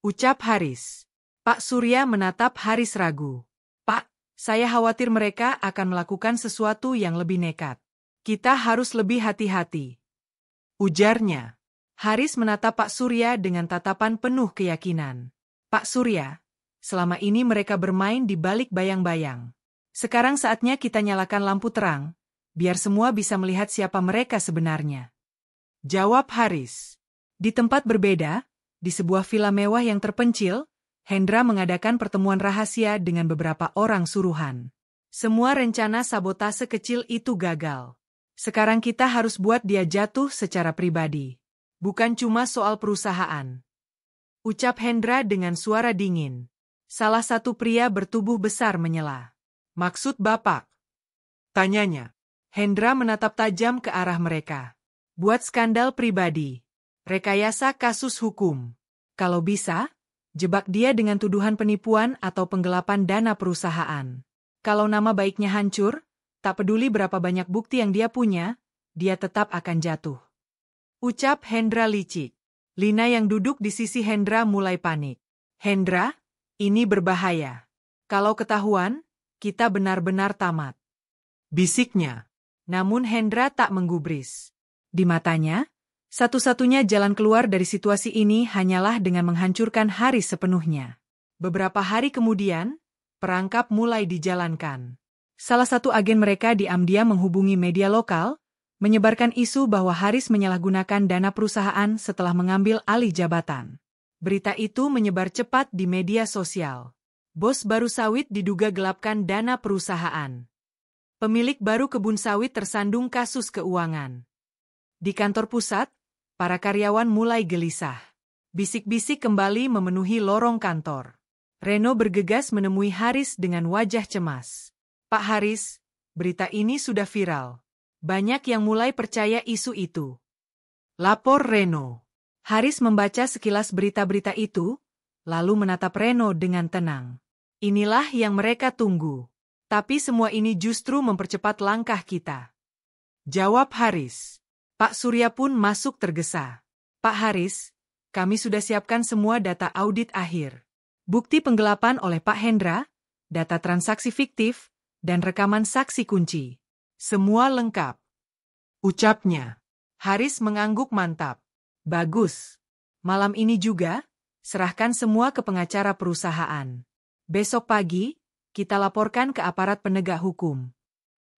Ucap Haris. Pak Surya menatap Haris ragu. Pak, saya khawatir mereka akan melakukan sesuatu yang lebih nekat. Kita harus lebih hati-hati. Ujarnya. Haris menatap Pak Surya dengan tatapan penuh keyakinan. Pak Surya, selama ini mereka bermain di balik bayang-bayang. Sekarang saatnya kita nyalakan lampu terang, biar semua bisa melihat siapa mereka sebenarnya. Jawab Haris. Di tempat berbeda, di sebuah villa mewah yang terpencil, Hendra mengadakan pertemuan rahasia dengan beberapa orang suruhan. Semua rencana sabotase kecil itu gagal. Sekarang kita harus buat dia jatuh secara pribadi. Bukan cuma soal perusahaan. Ucap Hendra dengan suara dingin. Salah satu pria bertubuh besar menyela. Maksud Bapak? Tanyanya. Hendra menatap tajam ke arah mereka. Buat skandal pribadi. Rekayasa kasus hukum. Kalau bisa, jebak dia dengan tuduhan penipuan atau penggelapan dana perusahaan. Kalau nama baiknya hancur, tak peduli berapa banyak bukti yang dia punya, dia tetap akan jatuh. Ucap Hendra licik. Lina yang duduk di sisi Hendra mulai panik. Hendra, ini berbahaya. Kalau ketahuan, kita benar-benar tamat. Bisiknya. Namun Hendra tak menggubris. Di matanya, satu-satunya jalan keluar dari situasi ini hanyalah dengan menghancurkan Haris sepenuhnya. Beberapa hari kemudian, perangkap mulai dijalankan. Salah satu agen mereka diam-diam menghubungi media lokal, menyebarkan isu bahwa Haris menyalahgunakan dana perusahaan setelah mengambil alih jabatan. Berita itu menyebar cepat di media sosial. Bos baru sawit diduga gelapkan dana perusahaan. Pemilik baru kebun sawit tersandung kasus keuangan. Di kantor pusat, para karyawan mulai gelisah. Bisik-bisik kembali memenuhi lorong kantor. Reno bergegas menemui Haris dengan wajah cemas. Pak Haris, berita ini sudah viral. Banyak yang mulai percaya isu itu. Lapor Reno. Haris membaca sekilas berita-berita itu, lalu menatap Reno dengan tenang. Inilah yang mereka tunggu. Tapi semua ini justru mempercepat langkah kita. Jawab Haris. Pak Surya pun masuk tergesa. Pak Haris, kami sudah siapkan semua data audit akhir. Bukti penggelapan oleh Pak Hendra, data transaksi fiktif, dan rekaman saksi kunci. Semua lengkap. Ucapnya. Haris mengangguk mantap. Bagus. Malam ini juga, serahkan semua ke pengacara perusahaan. Besok pagi, kita laporkan ke aparat penegak hukum.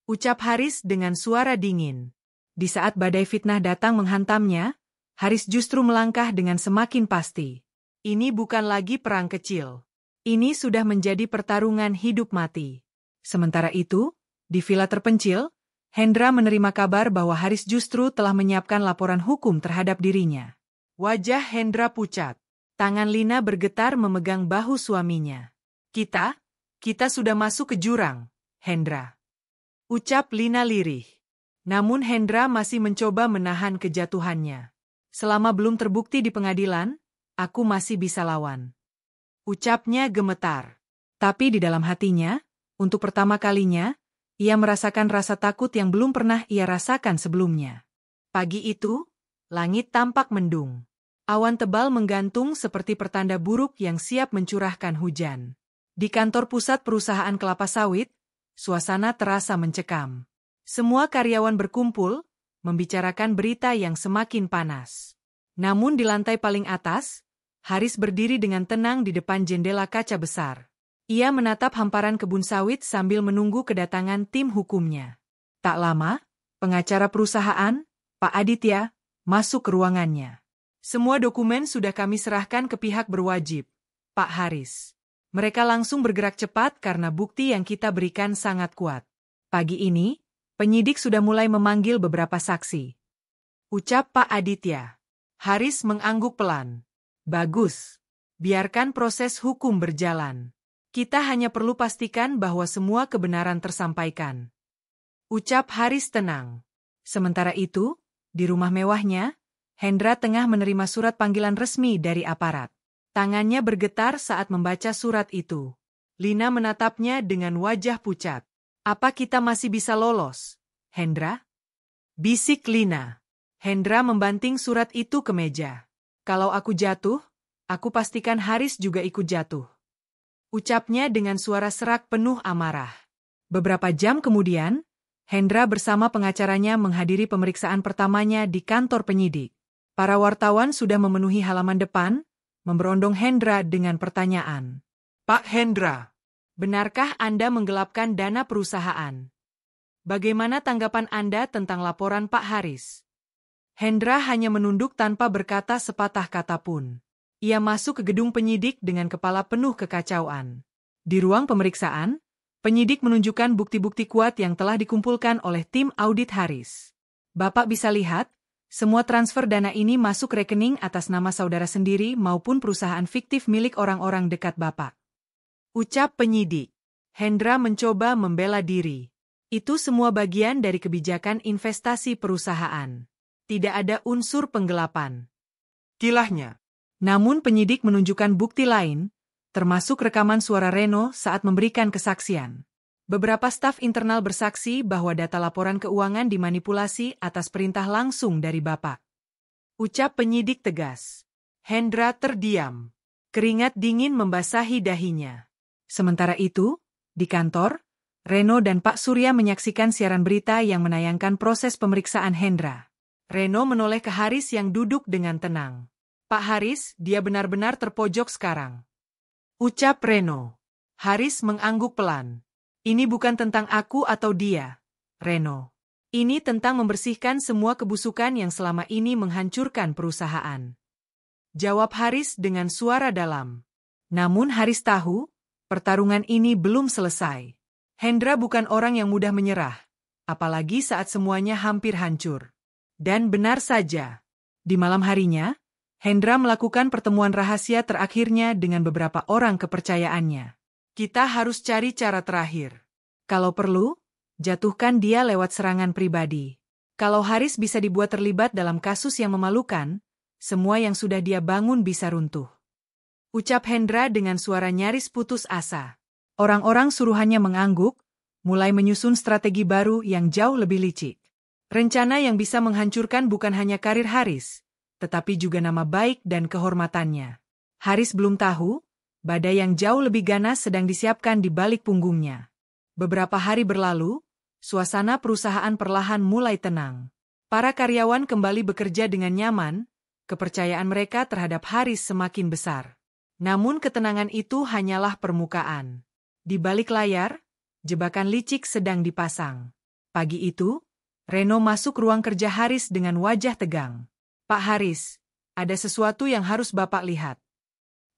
Ucap Haris dengan suara dingin. Di saat badai fitnah datang menghantamnya, Haris justru melangkah dengan semakin pasti. Ini bukan lagi perang kecil. Ini sudah menjadi pertarungan hidup mati. Sementara itu, di villa terpencil, Hendra menerima kabar bahwa Haris justru telah menyiapkan laporan hukum terhadap dirinya. Wajah Hendra pucat. Tangan Lina bergetar memegang bahu suaminya. Kita sudah masuk ke jurang, Hendra. Ucap Lina lirih. Namun Hendra masih mencoba menahan kejatuhannya. Selama belum terbukti di pengadilan, aku masih bisa lawan. Ucapnya gemetar. Tapi di dalam hatinya, untuk pertama kalinya, ia merasakan rasa takut yang belum pernah ia rasakan sebelumnya. Pagi itu, langit tampak mendung. Awan tebal menggantung seperti pertanda buruk yang siap mencurahkan hujan. Di kantor pusat perusahaan kelapa sawit, suasana terasa mencekam. Semua karyawan berkumpul, membicarakan berita yang semakin panas. Namun di lantai paling atas, Haris berdiri dengan tenang di depan jendela kaca besar. Ia menatap hamparan kebun sawit sambil menunggu kedatangan tim hukumnya. Tak lama, pengacara perusahaan, Pak Aditya, masuk ke ruangannya. Semua dokumen sudah kami serahkan ke pihak berwajib, Pak Haris. Mereka langsung bergerak cepat karena bukti yang kita berikan sangat kuat. Pagi ini, penyidik sudah mulai memanggil beberapa saksi. Ucap Pak Aditya. Haris mengangguk pelan. Bagus. Biarkan proses hukum berjalan. Kita hanya perlu pastikan bahwa semua kebenaran tersampaikan. Ucap Haris tenang. Sementara itu, di rumah mewahnya, Hendra tengah menerima surat panggilan resmi dari aparat. Tangannya bergetar saat membaca surat itu. Lina menatapnya dengan wajah pucat. Apa kita masih bisa lolos, Hendra? Bisik Lina. Hendra membanting surat itu ke meja. Kalau aku jatuh, aku pastikan Haris juga ikut jatuh. Ucapnya dengan suara serak penuh amarah. Beberapa jam kemudian, Hendra bersama pengacaranya menghadiri pemeriksaan pertamanya di kantor penyidik. Para wartawan sudah memenuhi halaman depan, memberondong Hendra dengan pertanyaan. Pak Hendra, benarkah Anda menggelapkan dana perusahaan? Bagaimana tanggapan Anda tentang laporan Pak Haris? Hendra hanya menunduk tanpa berkata sepatah kata pun. Ia masuk ke gedung penyidik dengan kepala penuh kekacauan. Di ruang pemeriksaan, penyidik menunjukkan bukti-bukti kuat yang telah dikumpulkan oleh tim audit Haris. Bapak bisa lihat, semua transfer dana ini masuk rekening atas nama saudara sendiri maupun perusahaan fiktif milik orang-orang dekat Bapak. Ucap penyidik. Hendra mencoba membela diri. Itu semua bagian dari kebijakan investasi perusahaan. Tidak ada unsur penggelapan. Kilahnya. Namun penyidik menunjukkan bukti lain, termasuk rekaman suara Reno saat memberikan kesaksian. Beberapa staf internal bersaksi bahwa data laporan keuangan dimanipulasi atas perintah langsung dari Bapak. Ucap penyidik tegas. Hendra terdiam. Keringat dingin membasahi dahinya. Sementara itu, di kantor, Reno dan Pak Surya menyaksikan siaran berita yang menayangkan proses pemeriksaan Hendra. Reno menoleh ke Haris yang duduk dengan tenang. Pak Haris, dia benar-benar terpojok sekarang. Ucap Reno. Haris mengangguk pelan. Ini bukan tentang aku atau dia, Reno. Ini tentang membersihkan semua kebusukan yang selama ini menghancurkan perusahaan. Jawab Haris dengan suara dalam. Namun Haris tahu, pertarungan ini belum selesai. Hendra bukan orang yang mudah menyerah, apalagi saat semuanya hampir hancur. Dan benar saja, di malam harinya, Hendra melakukan pertemuan rahasia terakhirnya dengan beberapa orang kepercayaannya. Kita harus cari cara terakhir. Kalau perlu, jatuhkan dia lewat serangan pribadi. Kalau Haris bisa dibuat terlibat dalam kasus yang memalukan, semua yang sudah dia bangun bisa runtuh. Ucap Hendra dengan suara nyaris putus asa. Orang-orang suruhannya mengangguk, mulai menyusun strategi baru yang jauh lebih licik. Rencana yang bisa menghancurkan bukan hanya karir Haris, tetapi juga nama baik dan kehormatannya. Haris belum tahu, badai yang jauh lebih ganas sedang disiapkan di balik punggungnya. Beberapa hari berlalu, suasana perusahaan perlahan mulai tenang. Para karyawan kembali bekerja dengan nyaman, kepercayaan mereka terhadap Haris semakin besar. Namun ketenangan itu hanyalah permukaan. Di balik layar, jebakan licik sedang dipasang. Pagi itu, Reno masuk ruang kerja Haris dengan wajah tegang. Pak Haris, ada sesuatu yang harus Bapak lihat.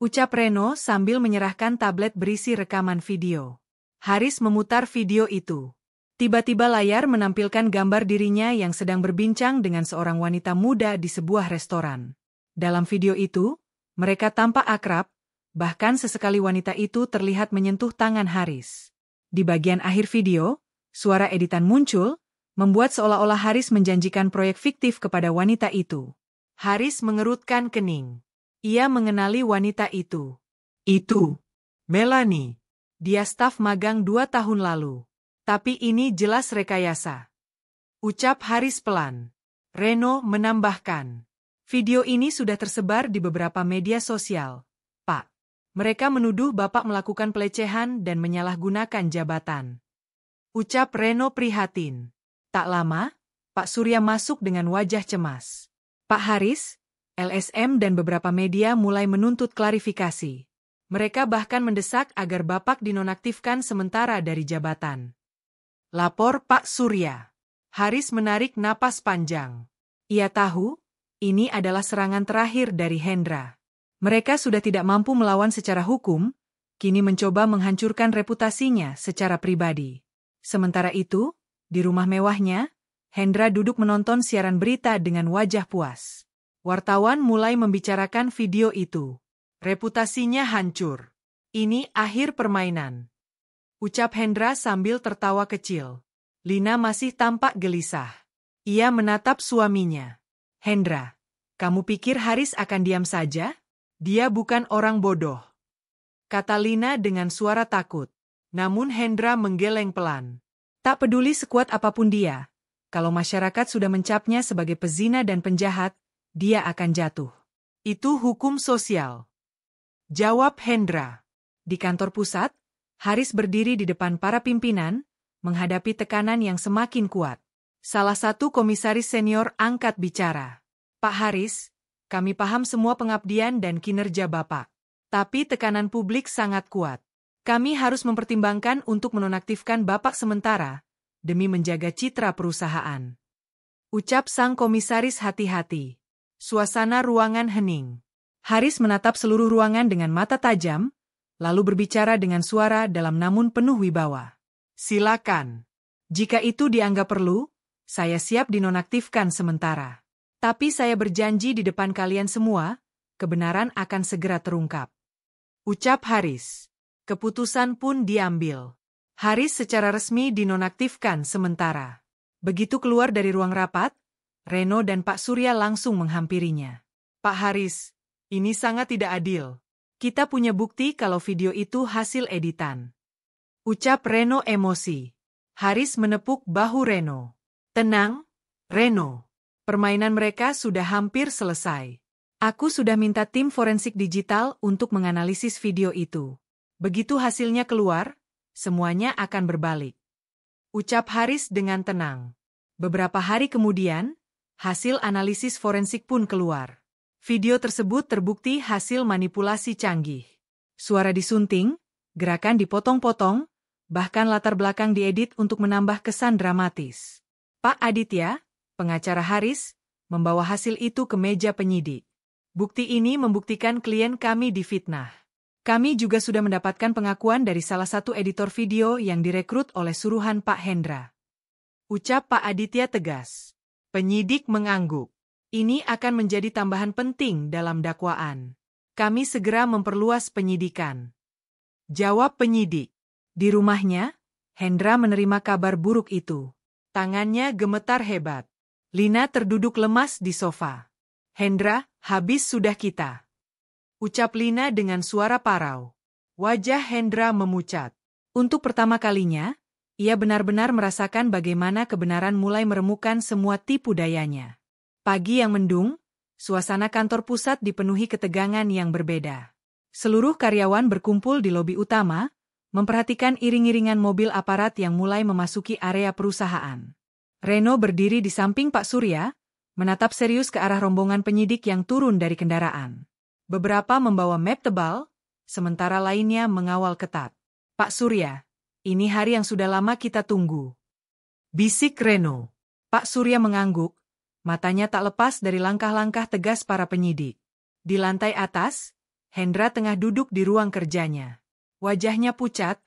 Ucap Reno sambil menyerahkan tablet berisi rekaman video. Haris memutar video itu. Tiba-tiba layar menampilkan gambar dirinya yang sedang berbincang dengan seorang wanita muda di sebuah restoran. Dalam video itu, mereka tampak akrab, bahkan sesekali wanita itu terlihat menyentuh tangan Haris. Di bagian akhir video, suara editan muncul, membuat seolah-olah Haris menjanjikan proyek fiktif kepada wanita itu. Haris mengerutkan kening. Ia mengenali wanita itu. Itu Melanie. Dia staf magang 2 tahun lalu. Tapi ini jelas rekayasa. Ucap Haris pelan. Reno menambahkan. Video ini sudah tersebar di beberapa media sosial. Pak. Mereka menuduh Bapak melakukan pelecehan dan menyalahgunakan jabatan. Ucap Reno prihatin. Tak lama, Pak Surya masuk dengan wajah cemas. Pak Haris, LSM dan beberapa media mulai menuntut klarifikasi. Mereka bahkan mendesak agar Bapak dinonaktifkan sementara dari jabatan. Lapor Pak Surya. Haris menarik napas panjang. Ia tahu, ini adalah serangan terakhir dari Hendra. Mereka sudah tidak mampu melawan secara hukum, kini mencoba menghancurkan reputasinya secara pribadi. Sementara itu, di rumah mewahnya, Hendra duduk menonton siaran berita dengan wajah puas. Wartawan mulai membicarakan video itu. Reputasinya hancur. Ini akhir permainan. Ucap Hendra sambil tertawa kecil. Lina masih tampak gelisah. Ia menatap suaminya. Hendra, kamu pikir Haris akan diam saja? Dia bukan orang bodoh. Kata Lina dengan suara takut. Namun Hendra menggeleng pelan. Tak peduli sekuat apapun dia, kalau masyarakat sudah mencapnya sebagai pezina dan penjahat, dia akan jatuh. Itu hukum sosial. Jawab Hendra. Di kantor pusat, Haris berdiri di depan para pimpinan, menghadapi tekanan yang semakin kuat. Salah satu komisaris senior angkat bicara. Pak Haris, kami paham semua pengabdian dan kinerja Bapak. Tapi tekanan publik sangat kuat. Kami harus mempertimbangkan untuk menonaktifkan Bapak sementara, demi menjaga citra perusahaan. Ucap sang komisaris hati-hati. Suasana ruangan hening. Haris menatap seluruh ruangan dengan mata tajam, lalu berbicara dengan suara dalam namun penuh wibawa. Silakan. Jika itu dianggap perlu, saya siap dinonaktifkan sementara. Tapi saya berjanji di depan kalian semua, kebenaran akan segera terungkap. Ucap Haris. Keputusan pun diambil. Haris secara resmi dinonaktifkan sementara. Begitu keluar dari ruang rapat, Reno dan Pak Surya langsung menghampirinya. Pak Haris, ini sangat tidak adil. Kita punya bukti kalau video itu hasil editan. Ucap Reno emosi. Haris menepuk bahu Reno. Tenang, Reno. Permainan mereka sudah hampir selesai. Aku sudah minta tim forensik digital untuk menganalisis video itu. Begitu hasilnya keluar, semuanya akan berbalik. Ucap Haris dengan tenang. Beberapa hari kemudian, hasil analisis forensik pun keluar. Video tersebut terbukti hasil manipulasi canggih. Suara disunting, Gerakan dipotong-potong, bahkan latar belakang diedit untuk menambah kesan dramatis. Pak Aditya, pengacara Haris, membawa hasil itu ke meja penyidik. Bukti ini membuktikan klien kami difitnah. Kami juga sudah mendapatkan pengakuan dari salah satu editor video yang direkrut oleh suruhan Pak Hendra. Ucap Pak Aditya tegas. Penyidik mengangguk. Ini akan menjadi tambahan penting dalam dakwaan. Kami segera memperluas penyidikan. Jawab penyidik. Di rumahnya, Hendra menerima kabar buruk itu. Tangannya gemetar hebat. Lina terduduk lemas di sofa. Hendra, habis sudah kita. Ucap Lina dengan suara parau. Wajah Hendra memucat. Untuk pertama kalinya, ia benar-benar merasakan bagaimana kebenaran mulai meremukan semua tipu dayanya. Pagi yang mendung, suasana kantor pusat dipenuhi ketegangan yang berbeda. Seluruh karyawan berkumpul di lobi utama, memperhatikan iring-iringan mobil aparat yang mulai memasuki area perusahaan. Reno berdiri di samping Pak Surya, menatap serius ke arah rombongan penyidik yang turun dari kendaraan. Beberapa membawa map tebal, sementara lainnya mengawal ketat. Pak Surya, ini hari yang sudah lama kita tunggu. Bisik Reno. Pak Surya mengangguk, matanya tak lepas dari langkah-langkah tegas para penyidik. Di lantai atas, Hendra tengah duduk di ruang kerjanya. Wajahnya pucat,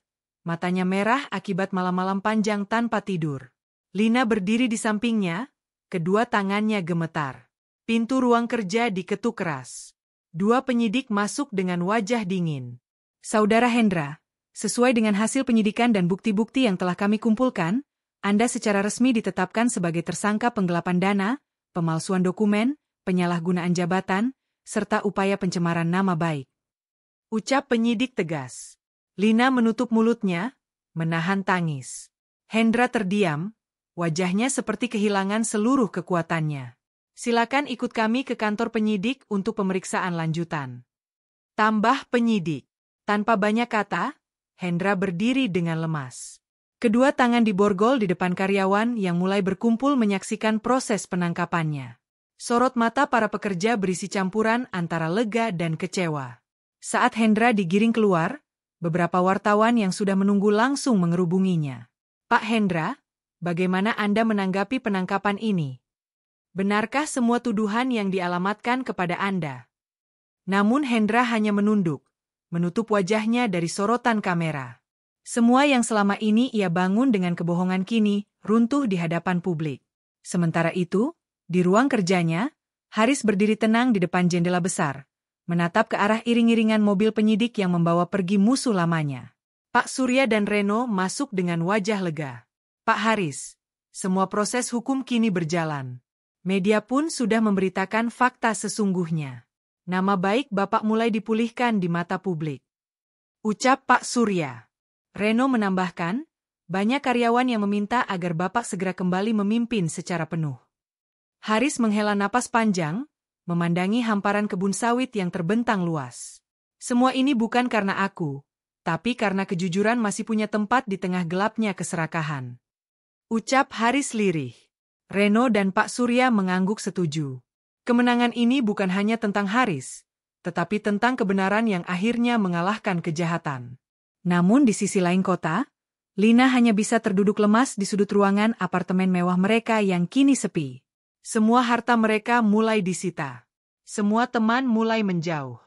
matanya merah akibat malam-malam panjang tanpa tidur. Lina berdiri di sampingnya, kedua tangannya gemetar. Pintu ruang kerja diketuk keras. Dua penyidik masuk dengan wajah dingin. Saudara Hendra, sesuai dengan hasil penyidikan dan bukti-bukti yang telah kami kumpulkan, Anda secara resmi ditetapkan sebagai tersangka penggelapan dana, pemalsuan dokumen, penyalahgunaan jabatan, serta upaya pencemaran nama baik. Ucap penyidik tegas. Lina menutup mulutnya, menahan tangis. Hendra terdiam, wajahnya seperti kehilangan seluruh kekuatannya. Silakan ikut kami ke kantor penyidik untuk pemeriksaan lanjutan. Tambah penyidik. Tanpa banyak kata, Hendra berdiri dengan lemas. Kedua tangan diborgol di depan karyawan yang mulai berkumpul menyaksikan proses penangkapannya. Sorot mata para pekerja berisi campuran antara lega dan kecewa. Saat Hendra digiring keluar, beberapa wartawan yang sudah menunggu langsung mengerubunginya. Pak Hendra, bagaimana Anda menanggapi penangkapan ini? Benarkah semua tuduhan yang dialamatkan kepada Anda? Namun Hendra hanya menunduk, menutup wajahnya dari sorotan kamera. Semua yang selama ini ia bangun dengan kebohongan kini runtuh di hadapan publik. Sementara itu, di ruang kerjanya, Haris berdiri tenang di depan jendela besar, menatap ke arah iring-iringan mobil penyidik yang membawa pergi musuh lamanya. Pak Surya dan Reno masuk dengan wajah lega. Pak Haris, semua proses hukum kini berjalan. Media pun sudah memberitakan fakta sesungguhnya. Nama baik Bapak mulai dipulihkan di mata publik. Ucap Pak Surya. Reno menambahkan, banyak karyawan yang meminta agar Bapak segera kembali memimpin secara penuh. Haris menghela napas panjang, memandangi hamparan kebun sawit yang terbentang luas. Semua ini bukan karena aku, tapi karena kejujuran masih punya tempat di tengah gelapnya keserakahan. Ucap Haris lirih. Reno dan Pak Surya mengangguk setuju. Kemenangan ini bukan hanya tentang Haris, tetapi tentang kebenaran yang akhirnya mengalahkan kejahatan. Namun di sisi lain kota, Lina hanya bisa terduduk lemas di sudut ruangan apartemen mewah mereka yang kini sepi. Semua harta mereka mulai disita. Semua teman mulai menjauh.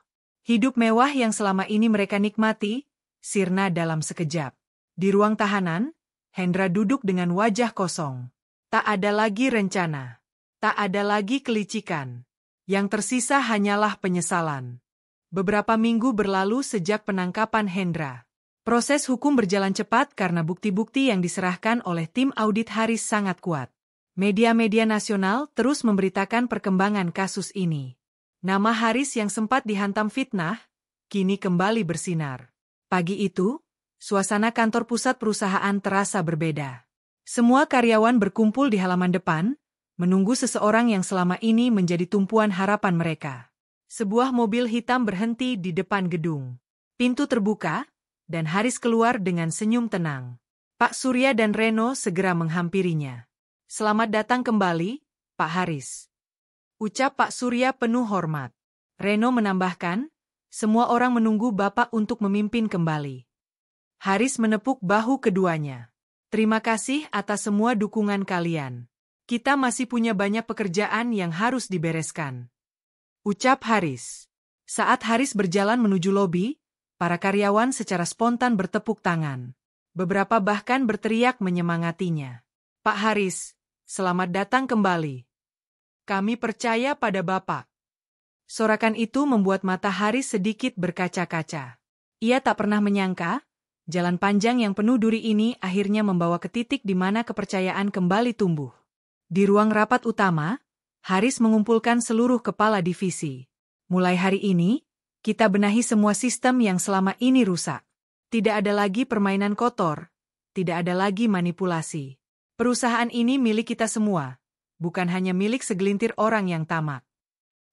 Hidup mewah yang selama ini mereka nikmati, sirna dalam sekejap. Di ruang tahanan, Hendra duduk dengan wajah kosong. Tak ada lagi rencana. Tak ada lagi kelicikan. Yang tersisa hanyalah penyesalan. Beberapa minggu berlalu sejak penangkapan Hendra. Proses hukum berjalan cepat karena bukti-bukti yang diserahkan oleh tim audit Haris sangat kuat. Media-media nasional terus memberitakan perkembangan kasus ini. Nama Haris yang sempat dihantam fitnah, kini kembali bersinar. Pagi itu, suasana kantor pusat perusahaan terasa berbeda. Semua karyawan berkumpul di halaman depan, menunggu seseorang yang selama ini menjadi tumpuan harapan mereka. Sebuah mobil hitam berhenti di depan gedung. Pintu terbuka, dan Haris keluar dengan senyum tenang. Pak Surya dan Reno segera menghampirinya. Selamat datang kembali, Pak Haris. Ucap Pak Surya penuh hormat. Reno menambahkan, semua orang menunggu Bapak untuk memimpin kembali. Haris menepuk bahu keduanya. Terima kasih atas semua dukungan kalian. Kita masih punya banyak pekerjaan yang harus dibereskan. Ucap Haris. Saat Haris berjalan menuju lobi, para karyawan secara spontan bertepuk tangan. Beberapa bahkan berteriak menyemangatinya. Pak Haris, selamat datang kembali. Kami percaya pada Bapak. Sorakan itu membuat mata Haris sedikit berkaca-kaca. Ia tak pernah menyangka, jalan panjang yang penuh duri ini akhirnya membawa ke titik di mana kepercayaan kembali tumbuh. Di ruang rapat utama, Haris mengumpulkan seluruh kepala divisi. Mulai hari ini, kita benahi semua sistem yang selama ini rusak. Tidak ada lagi permainan kotor, tidak ada lagi manipulasi. Perusahaan ini milik kita semua, bukan hanya milik segelintir orang yang tamak.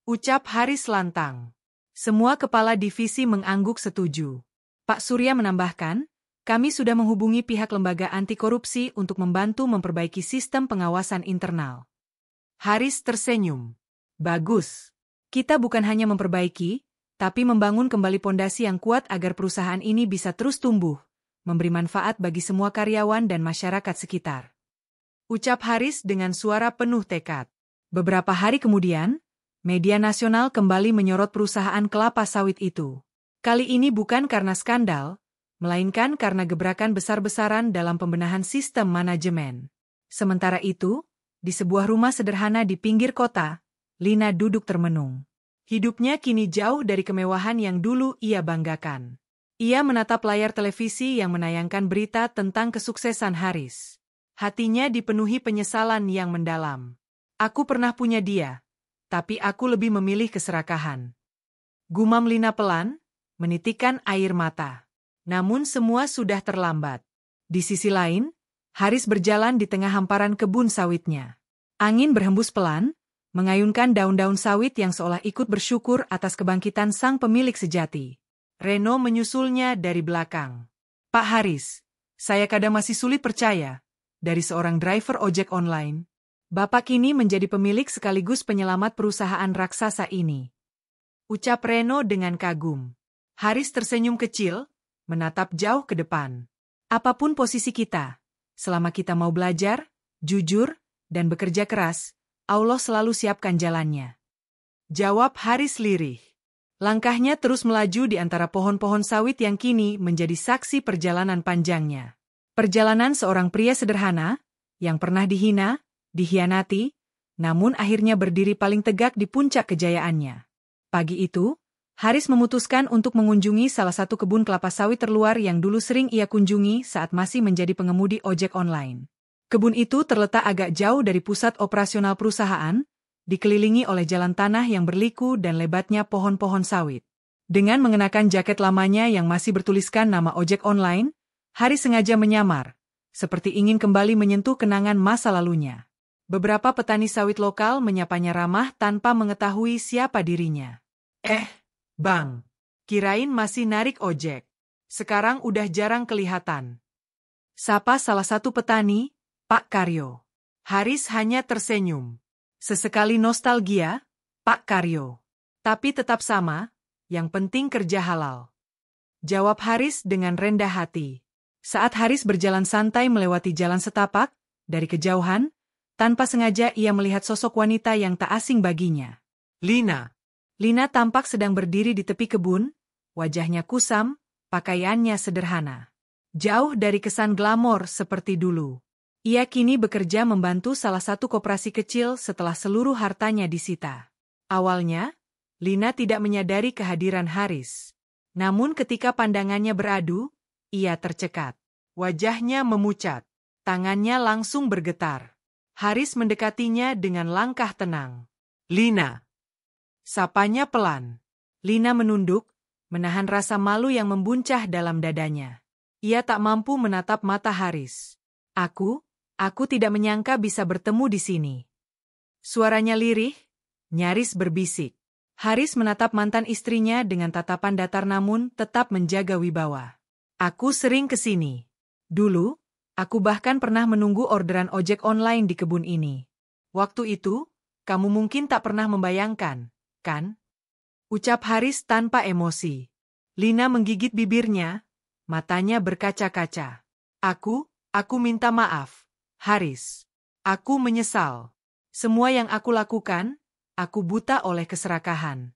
Ucap Haris lantang. Semua kepala divisi mengangguk setuju. Pak Surya menambahkan, kami sudah menghubungi pihak lembaga anti korupsi untuk membantu memperbaiki sistem pengawasan internal. Haris tersenyum. Bagus. Kita bukan hanya memperbaiki, tapi membangun kembali pondasi yang kuat agar perusahaan ini bisa terus tumbuh, memberi manfaat bagi semua karyawan dan masyarakat sekitar. Ucap Haris dengan suara penuh tekad. Beberapa hari kemudian, media nasional kembali menyorot perusahaan kelapa sawit itu. Kali ini bukan karena skandal, melainkan karena gebrakan besar-besaran dalam pembenahan sistem manajemen. Sementara itu, di sebuah rumah sederhana di pinggir kota, Lina duduk termenung. Hidupnya kini jauh dari kemewahan yang dulu ia banggakan. Ia menatap layar televisi yang menayangkan berita tentang kesuksesan Haris. Hatinya dipenuhi penyesalan yang mendalam. Aku pernah punya dia, tapi aku lebih memilih keserakahan. Gumam Lina pelan, menitikkan air mata. Namun semua sudah terlambat. Di sisi lain, Haris berjalan di tengah hamparan kebun sawitnya. Angin berhembus pelan, mengayunkan daun-daun sawit yang seolah ikut bersyukur atas kebangkitan sang pemilik sejati. Reno menyusulnya dari belakang. Pak Haris, saya kadang masih sulit percaya, dari seorang driver ojek online, Bapak kini menjadi pemilik sekaligus penyelamat perusahaan raksasa ini. Ucap Reno dengan kagum. Haris tersenyum kecil, menatap jauh ke depan. Apapun posisi kita, selama kita mau belajar, jujur, dan bekerja keras, Allah selalu siapkan jalannya. Jawab Haris lirih. Langkahnya terus melaju di antara pohon-pohon sawit yang kini menjadi saksi perjalanan panjangnya. Perjalanan seorang pria sederhana, yang pernah dihina, dikhianati, namun akhirnya berdiri paling tegak di puncak kejayaannya. Pagi itu, Haris memutuskan untuk mengunjungi salah satu kebun kelapa sawit terluar yang dulu sering ia kunjungi saat masih menjadi pengemudi ojek online. Kebun itu terletak agak jauh dari pusat operasional perusahaan, dikelilingi oleh jalan tanah yang berliku dan lebatnya pohon-pohon sawit. Dengan mengenakan jaket lamanya yang masih bertuliskan nama ojek online, Haris sengaja menyamar, seperti ingin kembali menyentuh kenangan masa lalunya. Beberapa petani sawit lokal menyapanya ramah tanpa mengetahui siapa dirinya. Bang, kirain masih narik ojek. Sekarang udah jarang kelihatan. Sapa salah satu petani, Pak Karyo. Haris hanya tersenyum. Sesekali nostalgia, Pak Karyo. Tapi tetap sama, yang penting kerja halal. Jawab Haris dengan rendah hati. Saat Haris berjalan santai melewati jalan setapak, dari kejauhan, tanpa sengaja ia melihat sosok wanita yang tak asing baginya. Lina. Lina tampak sedang berdiri di tepi kebun, wajahnya kusam, pakaiannya sederhana. Jauh dari kesan glamor seperti dulu. Ia kini bekerja membantu salah satu koperasi kecil setelah seluruh hartanya disita. Awalnya, Lina tidak menyadari kehadiran Haris. Namun ketika pandangannya beradu, ia tercekat. Wajahnya memucat. Tangannya langsung bergetar. Haris mendekatinya dengan langkah tenang. Lina. Sapanya pelan. Lina menunduk, menahan rasa malu yang membuncah dalam dadanya. Ia tak mampu menatap mata Haris. Aku tidak menyangka bisa bertemu di sini. Suaranya lirih, nyaris berbisik. Haris menatap mantan istrinya dengan tatapan datar namun tetap menjaga wibawa. Aku sering ke sini. Dulu, aku bahkan pernah menunggu orderan ojek online di kebun ini. Waktu itu, kamu mungkin tak pernah membayangkan, kan? Ucap Haris tanpa emosi. Lina menggigit bibirnya, matanya berkaca-kaca. Aku minta maaf, Haris. Aku menyesal. Semua yang aku lakukan, aku buta oleh keserakahan.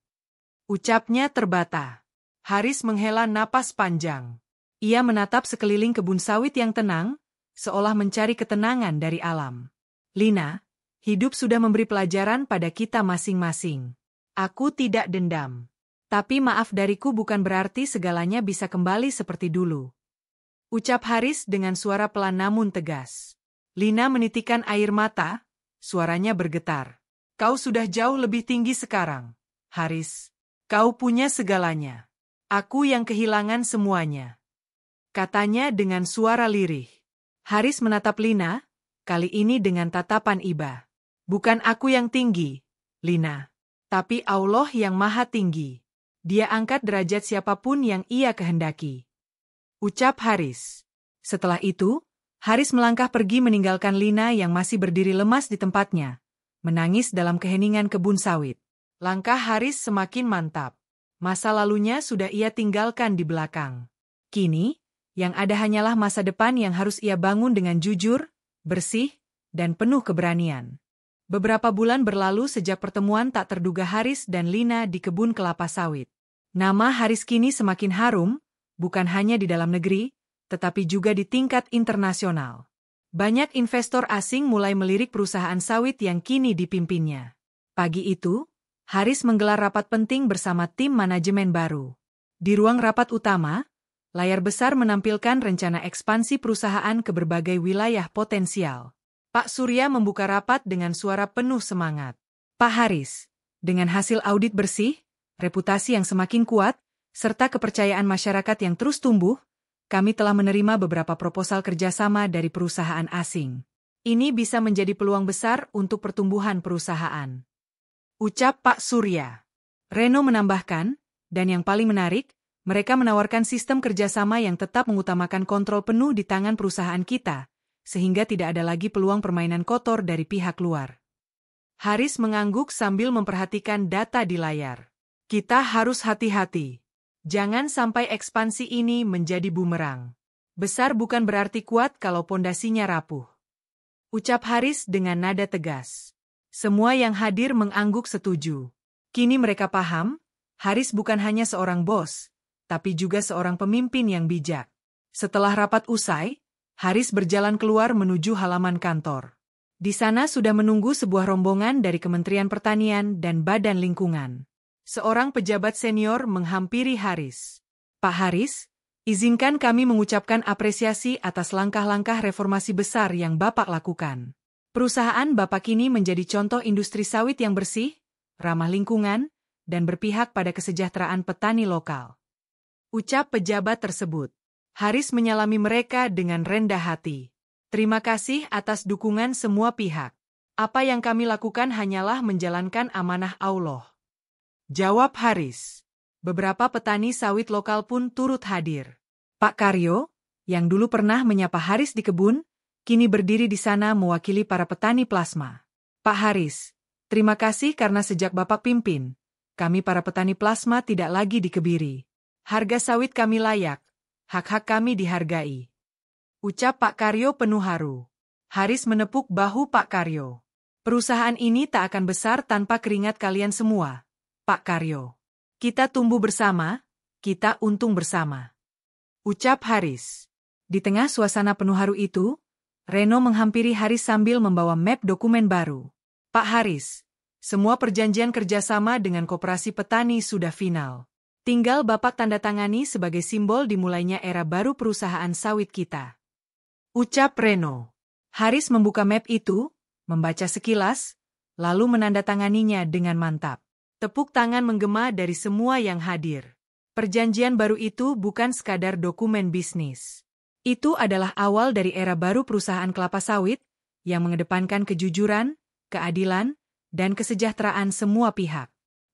Ucapnya terbata. Haris menghela napas panjang. Ia menatap sekeliling kebun sawit yang tenang, seolah mencari ketenangan dari alam. Lina, hidup sudah memberi pelajaran pada kita masing-masing. Aku tidak dendam. Tapi maaf dariku bukan berarti segalanya bisa kembali seperti dulu. Ucap Haris dengan suara pelan namun tegas. Lina menitikkan air mata, suaranya bergetar. Kau sudah jauh lebih tinggi sekarang, Haris. Kau punya segalanya. Aku yang kehilangan semuanya. Katanya dengan suara lirih. Haris menatap Lina, kali ini dengan tatapan iba. Bukan aku yang tinggi, Lina. Tapi Allah yang maha tinggi. Dia angkat derajat siapapun yang ia kehendaki. Ucap Haris. Setelah itu, Haris melangkah pergi meninggalkan Lina yang masih berdiri lemas di tempatnya, menangis dalam keheningan kebun sawit. Langkah Haris semakin mantap. Masa lalunya sudah ia tinggalkan di belakang. Kini, yang ada hanyalah masa depan yang harus ia bangun dengan jujur, bersih, dan penuh keberanian. Beberapa bulan berlalu sejak pertemuan tak terduga Haris dan Lina di kebun kelapa sawit. Nama Haris kini semakin harum, bukan hanya di dalam negeri, tetapi juga di tingkat internasional. Banyak investor asing mulai melirik perusahaan sawit yang kini dipimpinnya. Pagi itu, Haris menggelar rapat penting bersama tim manajemen baru. Di ruang rapat utama, layar besar menampilkan rencana ekspansi perusahaan ke berbagai wilayah potensial. Pak Surya membuka rapat dengan suara penuh semangat. Pak Haris, dengan hasil audit bersih, reputasi yang semakin kuat, serta kepercayaan masyarakat yang terus tumbuh, kami telah menerima beberapa proposal kerjasama dari perusahaan asing. Ini bisa menjadi peluang besar untuk pertumbuhan perusahaan. Ucap Pak Surya. Reno menambahkan, dan yang paling menarik, mereka menawarkan sistem kerjasama yang tetap mengutamakan kontrol penuh di tangan perusahaan kita, sehingga tidak ada lagi peluang permainan kotor dari pihak luar. Haris mengangguk sambil memperhatikan data di layar. Kita harus hati-hati. Jangan sampai ekspansi ini menjadi bumerang. Besar bukan berarti kuat kalau pondasinya rapuh. Ucap Haris dengan nada tegas. Semua yang hadir mengangguk setuju. Kini mereka paham, Haris bukan hanya seorang bos, tapi juga seorang pemimpin yang bijak. Setelah rapat usai, Haris berjalan keluar menuju halaman kantor. Di sana sudah menunggu sebuah rombongan dari Kementerian Pertanian dan Badan Lingkungan. Seorang pejabat senior menghampiri Haris. Pak Haris, izinkan kami mengucapkan apresiasi atas langkah-langkah reformasi besar yang Bapak lakukan. Perusahaan Bapak kini menjadi contoh industri sawit yang bersih, ramah lingkungan, dan berpihak pada kesejahteraan petani lokal. Ucap pejabat tersebut. Haris menyalami mereka dengan rendah hati. Terima kasih atas dukungan semua pihak. Apa yang kami lakukan hanyalah menjalankan amanah Allah. Jawab Haris. Beberapa petani sawit lokal pun turut hadir. Pak Karyo, yang dulu pernah menyapa Haris di kebun, kini berdiri di sana mewakili para petani plasma. Pak Haris, terima kasih karena sejak Bapak pimpin, kami para petani plasma tidak lagi dikebiri. Harga sawit kami layak, hak-hak kami dihargai. Ucap Pak Karyo penuh haru. Haris menepuk bahu Pak Karyo. Perusahaan ini tak akan besar tanpa keringat kalian semua, Pak Karyo. Kita tumbuh bersama, kita untung bersama. Ucap Haris. Di tengah suasana penuh haru itu, Reno menghampiri Haris sambil membawa map dokumen baru. Pak Haris, semua perjanjian kerjasama dengan koperasi petani sudah final. Tinggal Bapak tanda tangani sebagai simbol dimulainya era baru perusahaan sawit kita. Ucap Reno. Haris membuka map itu, membaca sekilas, lalu menandatanganinya dengan mantap. Tepuk tangan menggema dari semua yang hadir. Perjanjian baru itu bukan sekadar dokumen bisnis. Itu adalah awal dari era baru perusahaan kelapa sawit, yang mengedepankan kejujuran, keadilan, dan kesejahteraan semua pihak.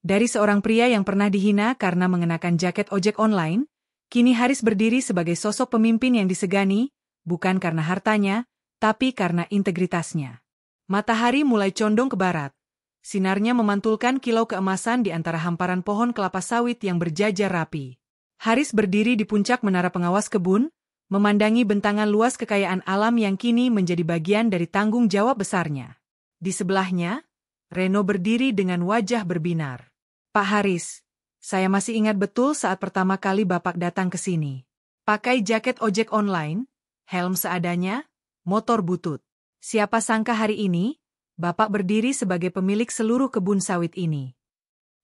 Dari seorang pria yang pernah dihina karena mengenakan jaket ojek online, kini Haris berdiri sebagai sosok pemimpin yang disegani, bukan karena hartanya, tapi karena integritasnya. Matahari mulai condong ke barat. Sinarnya memantulkan kilau keemasan di antara hamparan pohon kelapa sawit yang berjajar rapi. Haris berdiri di puncak menara pengawas kebun, memandangi bentangan luas kekayaan alam yang kini menjadi bagian dari tanggung jawab besarnya. Di sebelahnya, Reno berdiri dengan wajah berbinar. Pak Haris, saya masih ingat betul saat pertama kali Bapak datang ke sini. Pakai jaket ojek online, helm seadanya, motor butut. Siapa sangka hari ini, Bapak berdiri sebagai pemilik seluruh kebun sawit ini.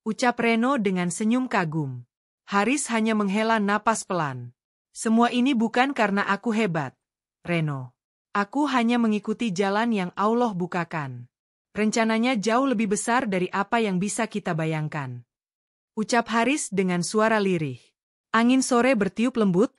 Ucap Reno dengan senyum kagum. Haris hanya menghela napas pelan. Semua ini bukan karena aku hebat, Reno. Aku hanya mengikuti jalan yang Allah bukakan. Rencananya jauh lebih besar dari apa yang bisa kita bayangkan. Ucap Haris dengan suara lirih. Angin sore bertiup lembut,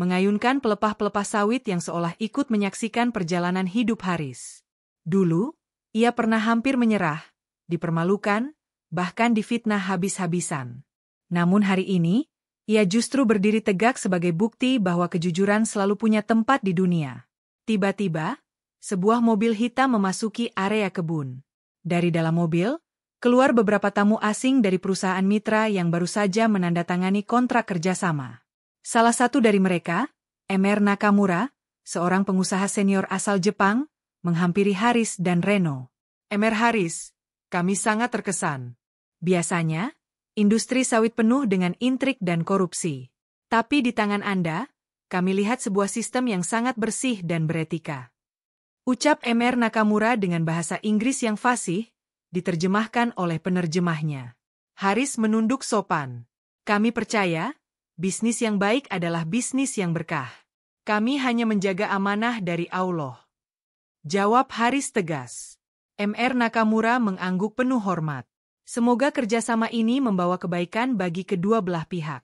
mengayunkan pelepah-pelepah sawit yang seolah ikut menyaksikan perjalanan hidup Haris. Dulu, ia pernah hampir menyerah, dipermalukan, bahkan difitnah habis-habisan. Namun hari ini, ia justru berdiri tegak sebagai bukti bahwa kejujuran selalu punya tempat di dunia. Tiba-tiba, sebuah mobil hitam memasuki area kebun. Dari dalam mobil, keluar beberapa tamu asing dari perusahaan mitra yang baru saja menandatangani kontrak kerjasama. Salah satu dari mereka, Mr. Nakamura, seorang pengusaha senior asal Jepang, menghampiri Haris dan Reno. Mr. Haris, kami sangat terkesan. Biasanya, industri sawit penuh dengan intrik dan korupsi. Tapi di tangan Anda, kami lihat sebuah sistem yang sangat bersih dan beretika. Ucap Mr. Nakamura dengan bahasa Inggris yang fasih, diterjemahkan oleh penerjemahnya. Haris menunduk sopan. Kami percaya, bisnis yang baik adalah bisnis yang berkah. Kami hanya menjaga amanah dari Allah. Jawab Haris tegas. Mr. Nakamura mengangguk penuh hormat. Semoga kerjasama ini membawa kebaikan bagi kedua belah pihak.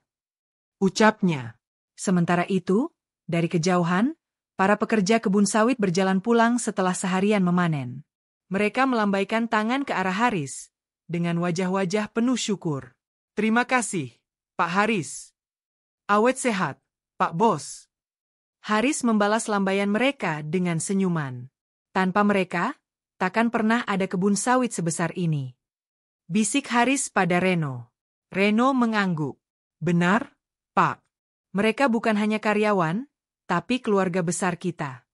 Ucapnya. Sementara itu, dari kejauhan, para pekerja kebun sawit berjalan pulang setelah seharian memanen. Mereka melambaikan tangan ke arah Haris, dengan wajah-wajah penuh syukur. Terima kasih, Pak Haris. Awet sehat, Pak Bos. Haris membalas lambaian mereka dengan senyuman. Tanpa mereka, takkan pernah ada kebun sawit sebesar ini. Bisik Haris pada Reno. Reno mengangguk. Benar, Pak. Mereka bukan hanya karyawan, tapi keluarga besar kita.